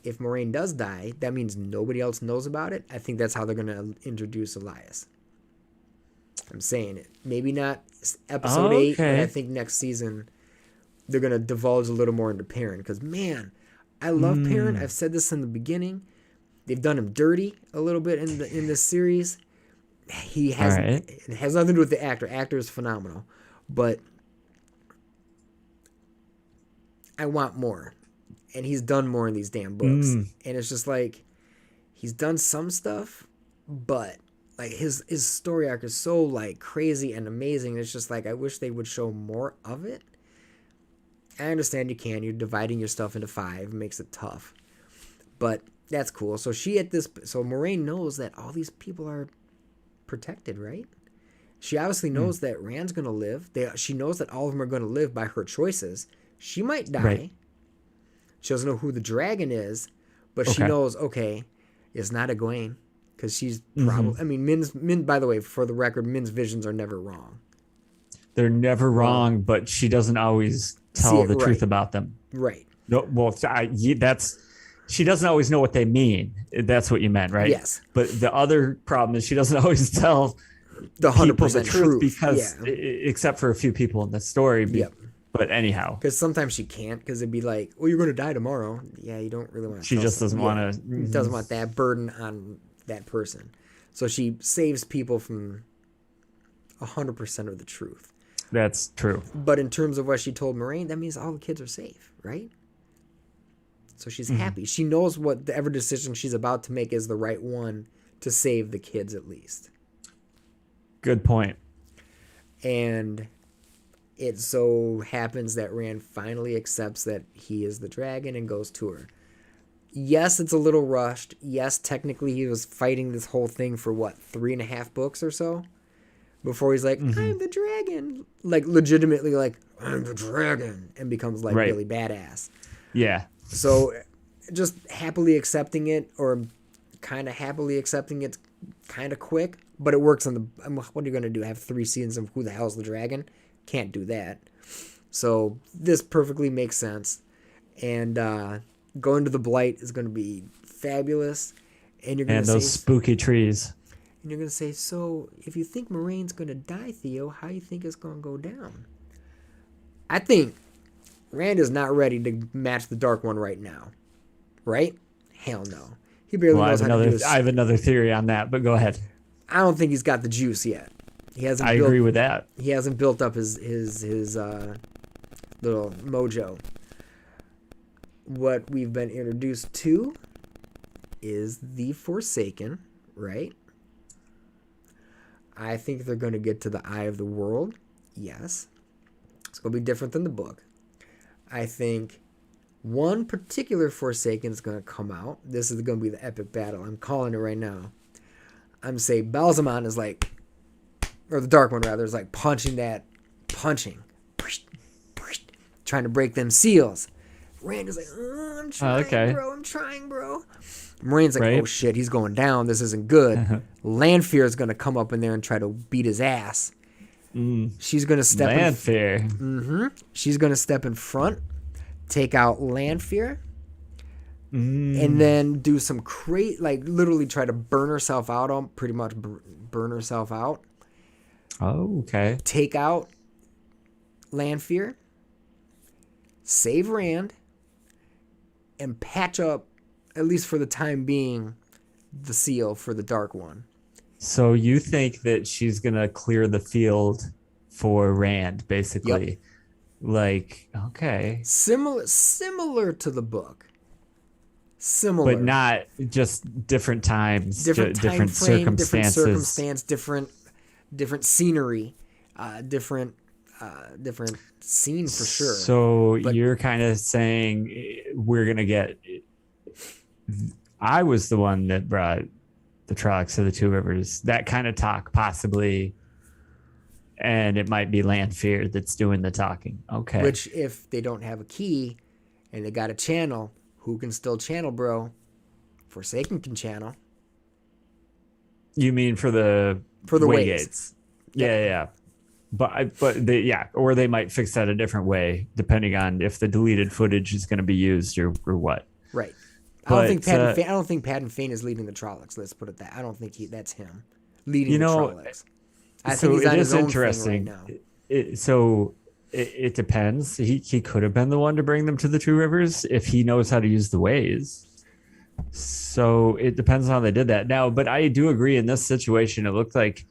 if Moiraine does die, that means nobody else knows about it. I think that's how they're going to introduce Elias. I'm saying it. Maybe not episode 8, but I think next season they're going to divulge a little more into Perrin. Because, man, I love Perrin. I've said this in the beginning. They've done him dirty a little bit in this series. He has It has nothing to do with the actor. Actor is phenomenal. But I want more. And he's done more in these damn books. And it's just like, he's done some stuff, but like his story arc is so like crazy and amazing. It's just like, I wish they would show more of it. I understand you're dividing your stuff into 5, makes it tough. But that's cool. So Moiraine knows that all these people are protected, right? She obviously knows that Rand's going to live. She knows that all of them are going to live by her choices. She might die. Right. She doesn't know who the dragon is, but she knows, okay, it's not Egwene, because she's probably. I mean, Min. By the way, for the record, Min's visions are never wrong. They're never wrong, but she doesn't always tell the truth about them. Right. No, well, she doesn't always know what they mean. That's what you meant, right? Yes. But the other problem is she doesn't always tell the 100% truth because, except for a few people in the story. But anyhow, because sometimes she can't, because it'd be like, well, you're going to die tomorrow. Yeah, you don't really want to. She just doesn't want to. Doesn't want that burden on that person. So she saves people from 100% of the truth. That's true. But in terms of what she told Moiraine, that means all the kids are safe, right? So she's happy. She knows whatever decision she's about to make is the right one to save the kids, at least. Good point. And it so happens that Rand finally accepts that he is the dragon and goes to her. Yes, it's a little rushed. Yes, technically he was fighting this whole thing for 3.5 books or so before he's like, I'm the dragon. Like, legitimately, like, I'm the dragon, and becomes like really badass. Yeah. So just happily accepting it, or kind of happily accepting it, kind of quick, but it works on the. What are you going to do? Have 3 seasons of who the hell's the dragon? Can't do that. So this perfectly makes sense. And going to the Blight is going to be fabulous. And you're going And to those say, spooky trees. and you're going to say, so if you think Moraine's going to die, Theo, how do you think it's going to go down? I think Rand is not ready to match the Dark One right now. Right? Hell no. He barely Well, knows how to do I have another theory on that, but go ahead. I don't think he's got the juice yet. He hasn't. I agree with that. He hasn't built up his little mojo. What we've been introduced to is the Forsaken, right? I think they're going to get to the Eye of the World. Yes. It's going to be different than the book. I think one particular Forsaken is going to come out. This is going to be the epic battle. I'm calling it right now. I'm saying Balzaman is like, or the Dark One rather, is like punching, trying to break them seals. Rand is like, I'm trying, bro. I'm trying, bro. Moraine's like, oh shit, he's going down. This isn't good. Lanfear is going to come up in there and try to beat his ass. She's going to step Lanfear. She's going to step in front, take out Lanfear, and then do some literally try to burn herself out, pretty much burn herself out. Oh, okay. Take out Lanfear, save Rand, and patch up, at least for the time being, the seal for the Dark One. So you think that she's going to clear the field for Rand, basically? Yep. Like, okay. Similar to the book. Similar. But not just different times, different circumstances. Different scenery, different scene for sure. So you're kind of saying we're going to get... I was the one that brought the Trollocs to the Two Rivers. That kind of talk, possibly. And it might be Lanfear that's doing the talking. Okay. Which, if they don't have a key and they got a channel, who can still channel, bro? Forsaken can channel. You mean for the Waygates? Yeah. Or they might fix that a different way, depending on if the deleted footage is going to be used or what. Right. I don't think Padan Fain is leading the Trollocs. Let's put it that. I don't think that's him leading the Trollocs. I think he's on his own thing right now. It depends. He could have been the one to bring them to the Two Rivers if he knows how to use the ways. So it depends on how they did that. Now, but I do agree in this situation, it looked like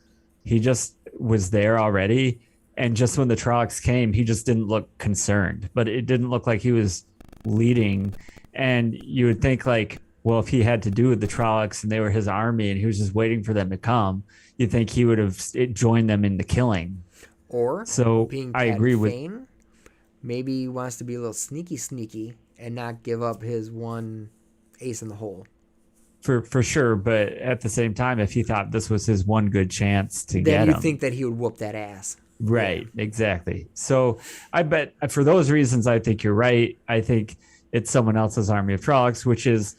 he just was there already. And just when the Trollocs came, he just didn't look concerned. But it didn't look like he was leading. And you would think like, well, if he had to do with the Trollocs and they were his army and he was just waiting for them to come, you'd think he would have joined them in the killing. Or so being I agree with Fain, maybe he wants to be a little sneaky and not give up his one ace in the hole. For sure, but at the same time, if he thought this was his one good chance to get him, then you think that he would whoop that ass. Right, yeah. Exactly. So I bet for those reasons, I think you're right. I think it's someone else's army of Trollocs, which is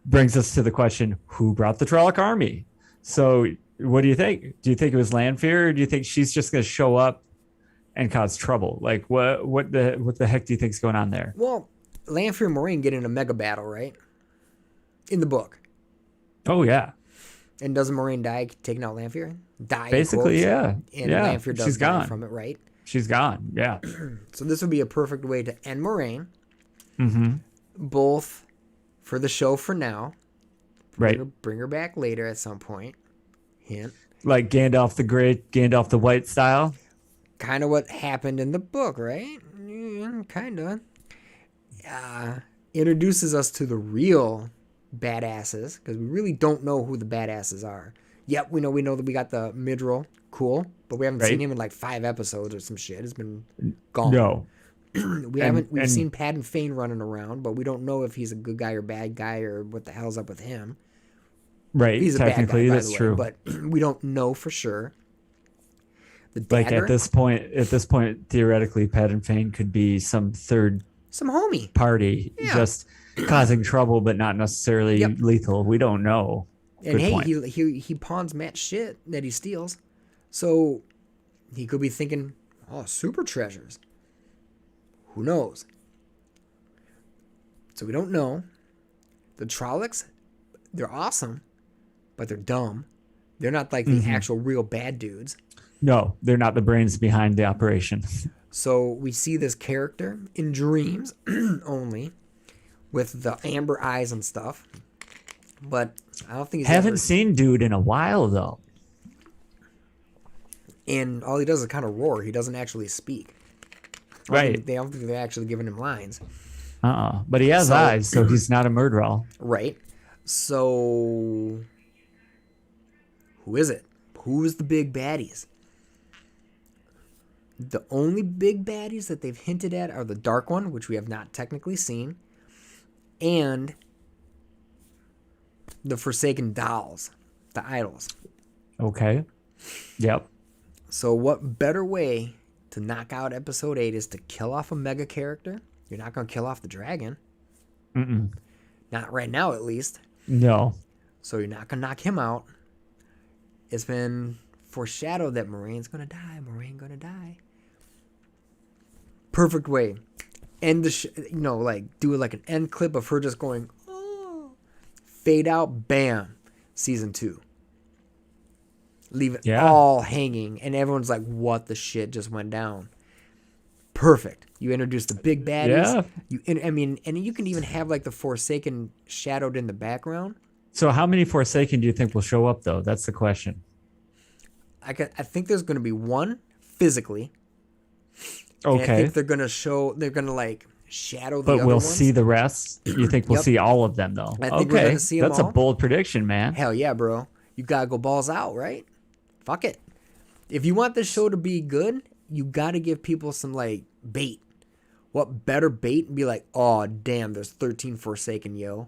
brings us to the question, who brought the Trolloc army? So what do you think? Do you think it was Lanfear, or do you think she's just going to show up and cause trouble? Like what the heck do you think's going on there? Well, Lanfear and Moraine get in a mega battle, right? In the book. Oh yeah. And doesn't Moraine die taking out Lanfear? Basically, yeah. And Lanfear does die from it, right? She's gone, yeah. So this would be a perfect way to end Moraine. Mm-hmm. Both for the show for now. Right. Bring her back later at some point. Hint. Like Gandalf the Great, Gandalf the White style? Kind of what happened in the book, right? Yeah, kind of. Introduces us to the real badasses, because we really don't know who the badasses are. Yep, we know that we got the Midril, cool, but we haven't seen him in like 5 episodes or some shit. It's been gone. No. We've seen Padan Fain running around, but we don't know if he's a good guy or bad guy or what the hell's up with him. Right, he's a bad guy, by the way, true. But we don't know for sure. The dagger, dagger, at this point, theoretically, Padan Fain could be some homie party, just causing trouble, but not necessarily lethal. We don't know. And he pawns Matt's shit that he steals, so he could be thinking, "Oh, super treasures." Who knows? So we don't know. The Trollocs, they're awesome, but they're dumb. They're not like the actual real bad dudes. No, they're not the brains behind the operation. So we see this character in dreams only with the amber eyes and stuff. But I don't think he's Haven't ever... seen dude in a while though. And all he does is kind of roar. He doesn't actually speak. Right. I don't think they're actually giving him lines. But he has eyes, so he's not a murderer. Right. So who is it? Who's the big baddies? The only big baddies that they've hinted at are the Dark One, which we have not technically seen, and the Forsaken Dolls, the idols. Okay. Yep. So what better way to knock out episode 8 is to kill off a mega character? You're not going to kill off the dragon. Not right now, at least. No. So you're not going to knock him out. It's been foreshadowed that Moiraine's going to die. Moiraine going to die. Perfect way. End the like do like an end clip of her just going, oh. Fade out, bam. Season 2. Leave it all hanging, and everyone's like, what the shit just went down? Perfect. You introduce the big baddies. Yeah. And you can even have like the Forsaken shadowed in the background. So how many Forsaken do you think will show up though? That's the question. I think there's going to be one physically. Okay. And I think they're going to like shadow the but other we'll ones. see the rest. You think we'll see all of them though? I think we're gonna see them That's all. a bold prediction, man. Hell yeah, bro. You got to go balls out, right? Fuck it. If you want this show to be good, you got to give people some like bait. What better bait and be like, oh damn, there's 13 Forsaken, yo.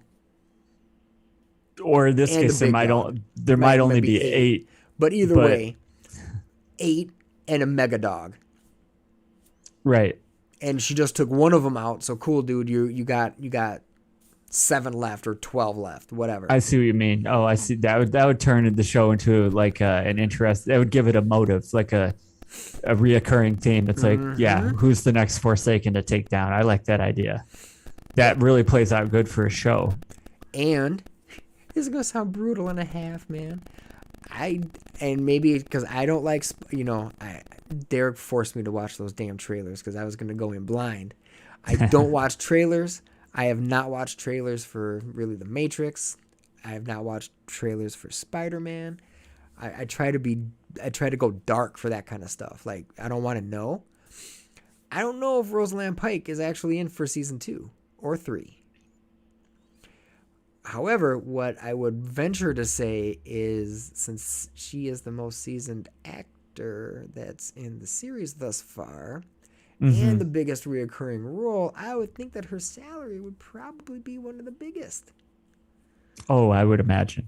Or in this case, there might only be 8. But either way, 8 and a mega dog. Right. And she just took one of them out. So cool, dude. You got 7 left or 12 left, whatever. I see what you mean. Oh, I see. That would turn the show into like an interest. That would give it a motive, like a reoccurring theme. It's like, who's the next Forsaken to take down? I like that idea. That really plays out good for a show. And this is gonna sound brutal and a half, man. Maybe because I don't like, Derek forced me to watch those damn trailers because I was gonna go in blind. I don't watch trailers. I have not watched trailers for really The Matrix. I have not watched trailers for Spider-Man. I try to go dark for that kind of stuff. Like, I don't want to know. I don't know if Rosalind Pike is actually in for season 2 or 3. However, what I would venture to say is, since she is the most seasoned actor that's in the series thus far, and the biggest reoccurring role, I would think that her salary would probably be one of the biggest. Oh, I would imagine.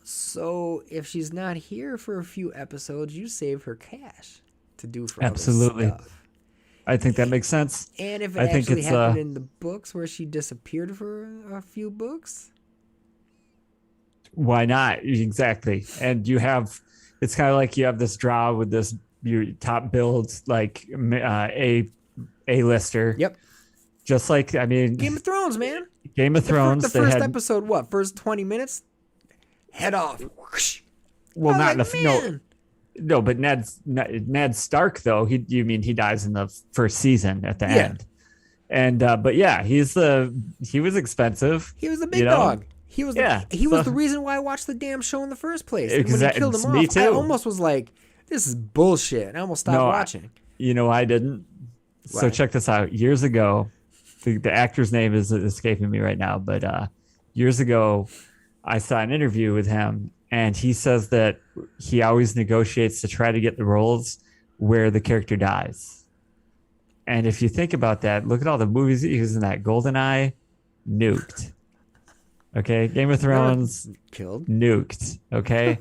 So if she's not here for a few episodes, you save her cash to do for absolutely other stuff. I think that makes sense. And if it actually happened in the books where she disappeared for a few books, why not? Exactly. And it's kind of like you have this draw with this your top builds like A-lister. Yep. Just like, I mean, Game of Thrones, man. Game of Thrones. The first episode, what? First 20 minutes? Head off. Well, not like, no, but Ned Stark though. He dies in the first season at the end. And but yeah, he was expensive. He was the big dog. He was the reason why I watched the damn show in the first place. When he killed him off, I almost was like, this is bullshit. I almost stopped watching. I didn't. Why? So check this out. Years ago, the actor's name is escaping me right now, but years ago, I saw an interview with him, and he says that he always negotiates to try to get the roles where the character dies. And if you think about that, look at all the movies he was in. That GoldenEye, nuked. Okay, Game of Thrones, killed, nuked. Okay.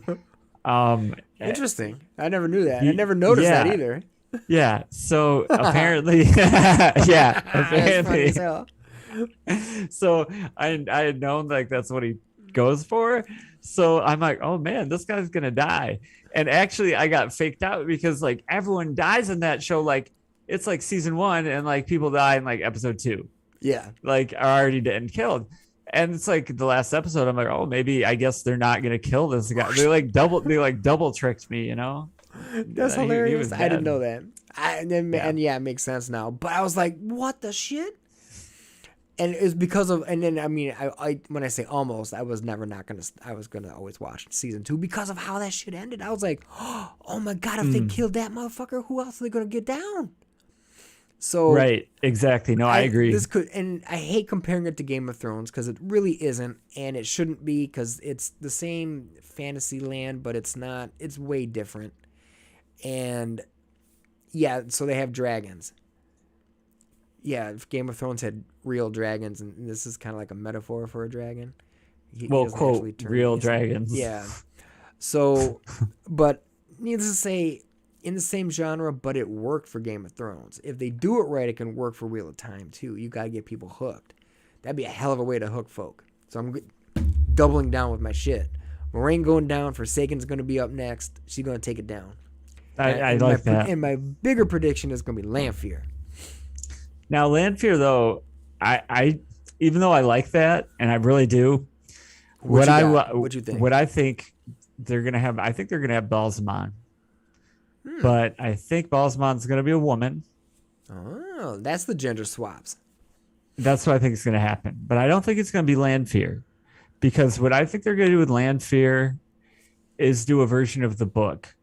Interesting. I never knew that. I never noticed that either. Yeah. So apparently, apparently. So I had known like that's what he goes for. So I'm like, oh man, this guy's gonna die. And actually, I got faked out because like everyone dies in that show. Like it's like season 1, and like people die in like episode 2. Yeah. like are already dead and killed. And it's like the last episode, I'm like, oh, maybe I guess they're not gonna kill this guy. They like double tricked me, you know? That's He hilarious. was I didn't dead. know that. Yeah. And yeah, it makes sense now. But I was like, what the shit? And it was because of, and then I mean, I when I say almost, I was never not gonna, I was gonna always watch season 2 because of how that shit ended. I was like, oh my god, if they killed that motherfucker, who else are they gonna get down? So Right. Exactly. No, I agree. This could, and I hate comparing it to Game of Thrones because it really isn't, and it shouldn't be because it's the same fantasy land, but it's not. It's way different. And yeah, so they have dragons. Yeah, if Game of Thrones had real dragons, and this is kind of like a metaphor for a dragon. He Well, doesn't quote, actually turn- real he's- dragons. Yeah. So, but needless to say, in the same genre, but it worked for Game of Thrones. If they do it right, it can work for Wheel of Time too. You gotta get people hooked. That'd be a hell of a way to hook folk. So I'm doubling down with my shit. Moraine going down. Forsaken's gonna be up next. She's gonna take it down. I like that. And my bigger prediction is gonna be Lanfear. Now, Lanfear, though, I even though I like that, and I really do, What you think? What I think they're gonna have, I think they're gonna have Balsamon, but I think Balsamon's gonna be a woman. Oh, that's the gender swaps. That's what I think is gonna happen. But I don't think it's gonna be Lanfear, because what I think they're gonna do with Lanfear is do a version of the book.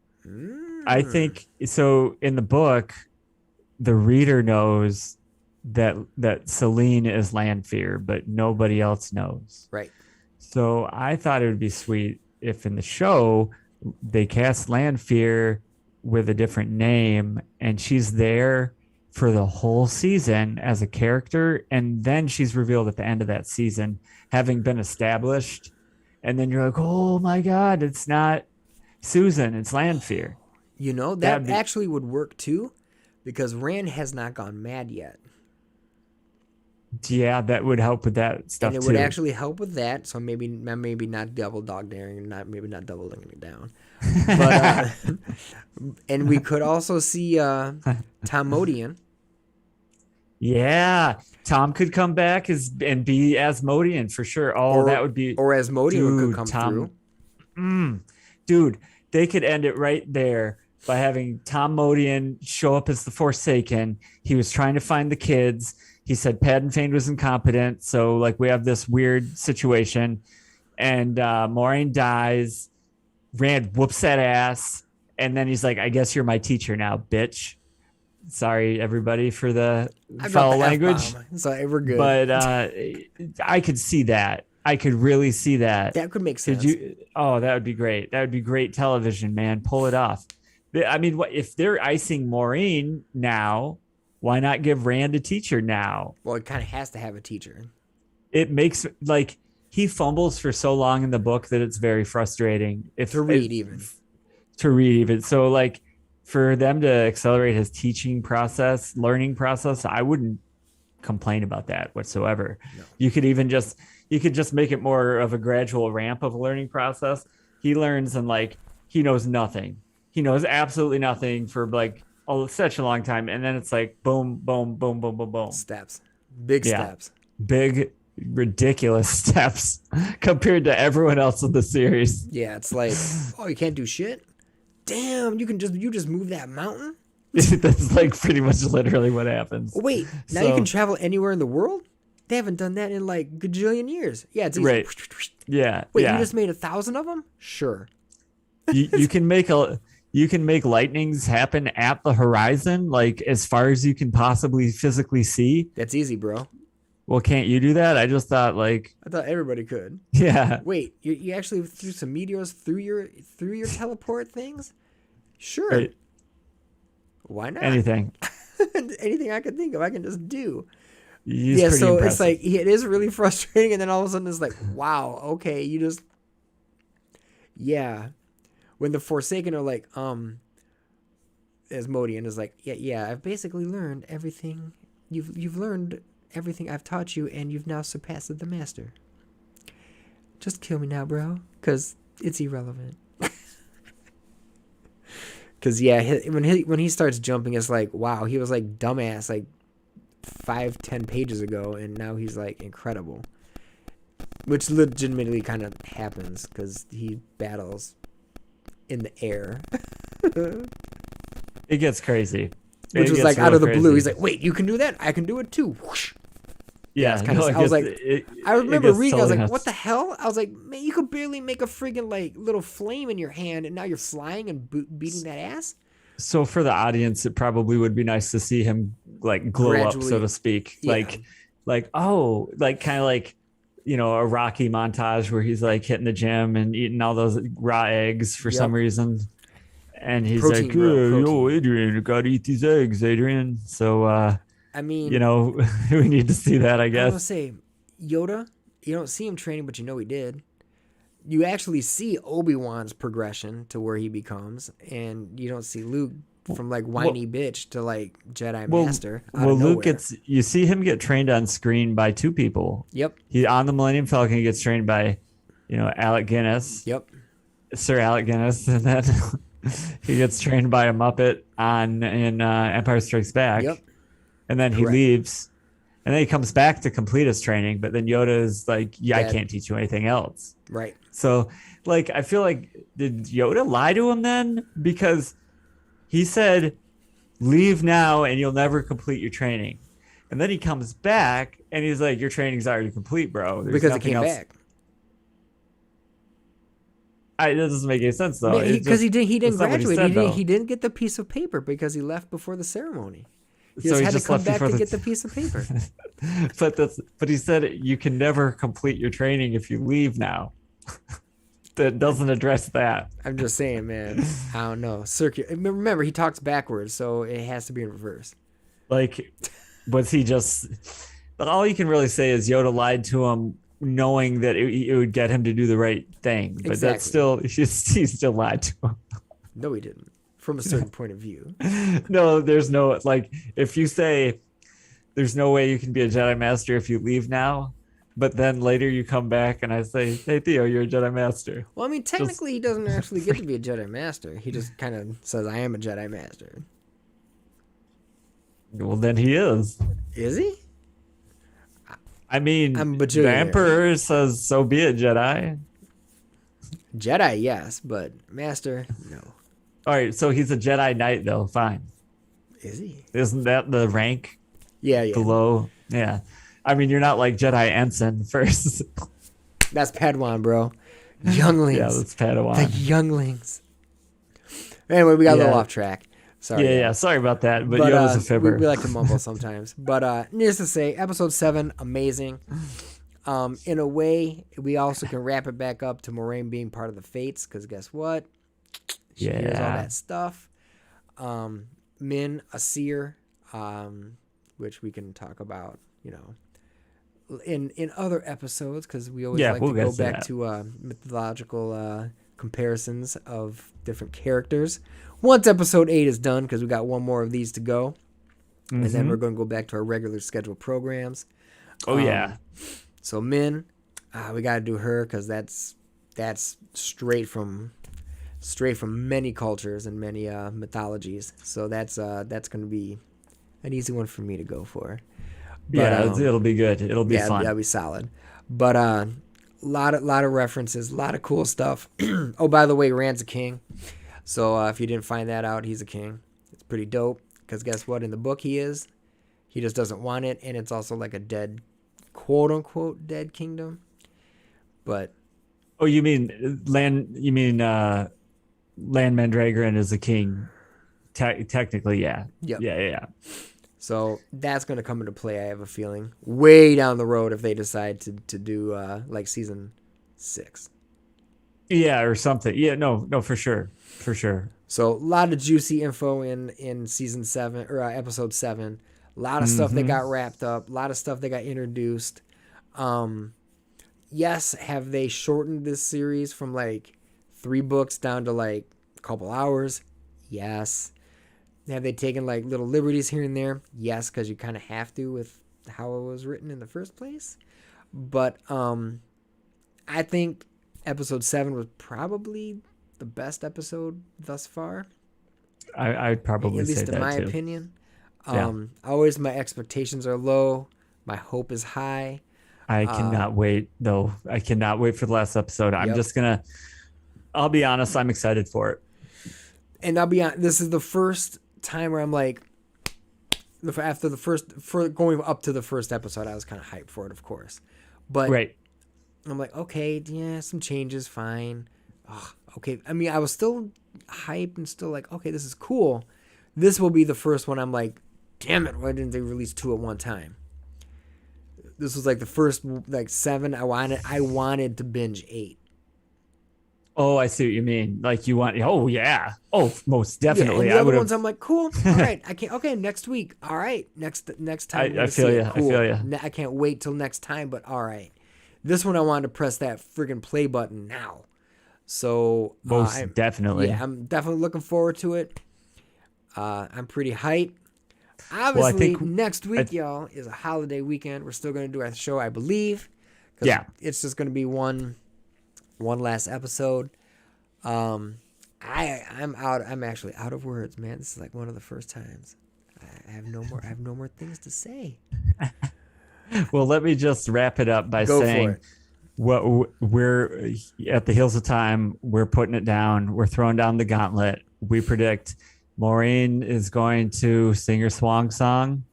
I think so. In the book, the reader knows that Selene is Lanfear, but nobody else knows. Right. So I thought it would be sweet if in the show they cast Lanfear with a different name, and she's there for the whole season as a character, and then she's revealed at the end of that season, having been established, and then you're like, oh my god, it's not Susan, it's Lanfear. You know, that actually would work too, because Rand has not gone mad yet. Yeah, that would help with that stuff And it too. would actually help with that, so maybe not double dog daring, maybe not doubling it down. But and we could also see Tom Modian. Yeah, Tom could come back and be Asmodean for sure. Oh, that would be. Or Asmodean could Dude, come Tom- through. Dude, they could end it right there by having Tom Modian show up as the Forsaken. He was trying to find the kids. He said Paddenfane was incompetent, so like we have this weird situation, and Moraine dies. Rand whoops that ass, and then he's like, "I guess you're my teacher now, bitch." Sorry, everybody, for the I dropped foul the language, F-bomb, so we're good. but I could see that. I could really see that. that could make sense. Oh, that would be great. That would be great television, man. Pull it off. I mean, if they're icing Maureen now, why not give Rand a teacher now? Well, it kind of has to have a teacher. It makes like he fumbles for so long in the book that it's very frustrating. To read even. So like for them to accelerate his teaching process, learning process, I wouldn't complain about that whatsoever. No. You could just make it more of a gradual ramp of a learning process. He learns and like he knows nothing. He knows absolutely nothing for like such a long time, and then it's like boom, boom, boom, boom, boom, boom. Steps. Big Yeah. steps. Big, ridiculous steps compared to everyone else in the series. Yeah, it's like, oh, you can't do shit? Damn, you just move that mountain? That's like pretty much literally what happens. Oh, wait, now you can travel anywhere in the world? They haven't done that in like gajillion years. Yeah, it's easy. Right. Yeah. Wait, yeah. you just made 1,000 of them? Sure. you can make lightnings happen at the horizon, like as far as you can possibly physically see. That's easy, bro. Well, can't you do that? I just thought like, I thought everybody could. yeah. Wait, you actually threw some meteors through your teleport things? Sure. Right. Why not? Anything. Anything I could think of, I can just do. He's yeah, pretty so impressive. it's like it is really frustrating, and then all of a sudden it's like, wow, okay, you just, yeah. When the Forsaken are like, Asmodean is like, yeah, I've basically learned everything. You've learned everything I've taught you, and you've now surpassed the master. Just kill me now, bro, because it's irrelevant. Because yeah, when he starts jumping, it's like, wow, he was like dumbass like 5-10 pages ago, and now he's like incredible, which legitimately kind of happens because he battles in the air. It gets crazy. Which It was gets like out real of the blue. crazy. He's like, "Wait, you can do that? I can do it too." Whoosh. Yeah, it's kinda- no, I was like, I remember reading. I was like, "What the hell?" I was like, "Man, you could barely make a friggin' like little flame in your hand, and now you're flying and beating that ass." So for the audience, it probably would be nice to see him like glow up, so Gradually- to speak. yeah. Like oh, like kind of like a Rocky montage where he's like hitting the gym and eating all those raw eggs for some Yep. reason. And he's Protein, like, bro, yo, protein. Adrian, you gotta eat these eggs, Adrian. So I mean, we need to see that, I I was gonna guess. say, Yoda. You don't see him training, but you know he did. You actually see Obi-Wan's progression to where he becomes, and you don't see Luke from like whiny bitch to like Jedi Master. Out Well, of Luke nowhere. you see him get trained on screen by two people. Yep. He on the Millennium Falcon he gets trained by, Alec Guinness, Yep. Sir Alec Guinness, and then he gets trained by a Muppet in Empire Strikes Back. Yep. And then he Correct. leaves, and then he comes back to complete his training. But then Yoda is like, "Yeah, I Dead. can't teach you anything else." Right. So, like, I feel like did Yoda lie to him then? Because he said, "Leave now, and you'll never complete your training." And then he comes back, and he's like, "Your training's already complete, bro." There's Because it nothing came else." back. That doesn't make any sense though. Because he didn't that's not what he graduate. said, though. He didn't get the piece of paper because he left before the ceremony. He So just he had just to come left back before to the- get the piece of paper. but he said you can never complete your training if you leave now. That doesn't address that. I'm just saying, man. I don't know. Remember, he talks backwards, so it has to be in reverse. Like, was he just? All you can really say is Yoda lied to him, knowing that it would get him to do the right thing. But that's Exactly. still he still lied to him. No, he didn't. From a certain point of view. No, there's no like if you say there's no way you can be a Jedi Master if you leave now, but then later you come back and I say, "Hey Theo, you're a Jedi Master." Well, I mean, technically, he doesn't actually get to be a Jedi Master. He just kind of says, "I am a Jedi Master." Well, then he is. Is he? I mean, I'm a the bajillionaire. Emperor says, "So be it, Jedi." Jedi, yes, but Master, no. All right, so he's a Jedi Knight, though. Fine, Is he? isn't that the rank Yeah, yeah. below? Yeah, I mean, you're not like Jedi Ensign first. That's Padawan, bro. Younglings. Yeah, that's The Padawan. younglings. Anyway, we got a little Yeah. off track. Sorry. Yeah. Sorry about that, but Yoda's a fibber. we like to mumble sometimes. But needless to say, episode 7, amazing. In a way, we also can wrap it back up to Moraine being part of the Fates, because guess what? She hears all Yeah. that stuff. Min, a seer, which we can talk about, in other episodes, because we always like we'll to go get to back that. to mythological comparisons of different characters. Once episode 8 is done, because we got one more of these to go, and then Mhm. we're going to go back to our regular scheduled programs. Oh yeah. So Min, we got to do her because that's straight from many cultures and many mythologies. So that's going to be an easy one for me to go for. But, Yeah, it'll be good. It'll be yeah, fun. that'll be solid. But lot of references, a lot of cool stuff. Oh, by the way, Rand's a king. So if you didn't find that out, he's a king. It's pretty dope. Because guess what? In the book, he is. He just doesn't want it, and it's also like a dead, quote unquote, dead kingdom. But Oh, you mean Land Mandragoran is a king? Technically, yeah. Yep. Yeah. so that's going to come into play. I have a feeling way down the road if they decide to do like season 6. Yeah, or something. Yeah, no, for sure. So a lot of juicy info in season 7 or episode 7. A lot of stuff that got wrapped up. A lot of stuff that got introduced. Yes, have they shortened this series from like 3 books down to like a couple hours? Yes. Have they taken like little liberties here and there? Yes, because you kind of have to with how it was written in the first place. But I think episode 7 was probably the best episode thus far, I'd probably at say least in that my too. opinion. Yeah. Always my expectations are low. My hope is high. I cannot wait though. I cannot wait for the last episode. Yep. I'll be honest, I'm excited for it. And I'll be honest, this is the first time where I'm like, after for going up to the first episode, I was kind of hyped for it, of course. But Right. I'm like, okay, yeah, some changes, fine. Okay. I mean, I was still hyped and still like, okay, this is cool. This will be the first one I'm like, damn it, why didn't they release 2 at one time? This was like the first like 7. I wanted to binge 8. Oh, I see what you mean. Like you want, oh yeah. Oh, most Yeah, definitely. and the I would other ones have, I'm like, cool. All right, I can't. Okay, next week. All right, next time. I'm I gonna feel see you. it. I Cool. feel you. I can't wait till next time. But all right, this one I wanted to press that friggin' play button now. So Most definitely. yeah, I'm definitely looking forward to it. I'm pretty hyped. Well, I Obviously, think next week, y'all, is a holiday weekend. We're still gonna do our show, I believe. 'Cause Yeah. it's just gonna be one last episode. I'm out. I'm actually out of words, man. This is like one of the first times. I have no more things to say. Well, let me just wrap it up by Go for saying it. what we're at the Hills of Time. We're putting it down. We're throwing down the gauntlet. We predict Maureen is going to sing her swan song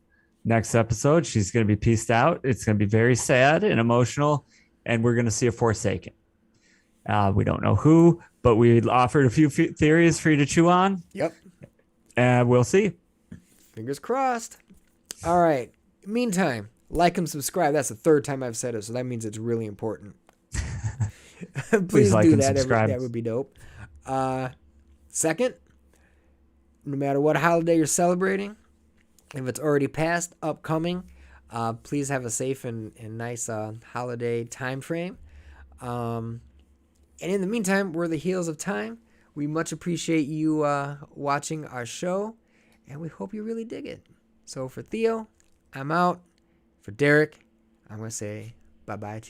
next episode. She's going to be pieced out. It's going to be very sad and emotional, and we're going to see a Forsaken. We don't know who, but we offered a few theories for you to chew on, Yep. and we'll see. Fingers crossed. All right. Meantime, like and subscribe. That's the 3rd time I've said it, so that means it's really important. Please like do and that. subscribe. That would be dope. Second, no matter what holiday you're celebrating, if it's already passed, upcoming, please have a safe and nice holiday time frame. And in the meantime, we're the Heels of Time. We much appreciate you watching our show, and we hope you really dig it. So for Theo, I'm out. For Derek, I'm going to say bye-bye to you.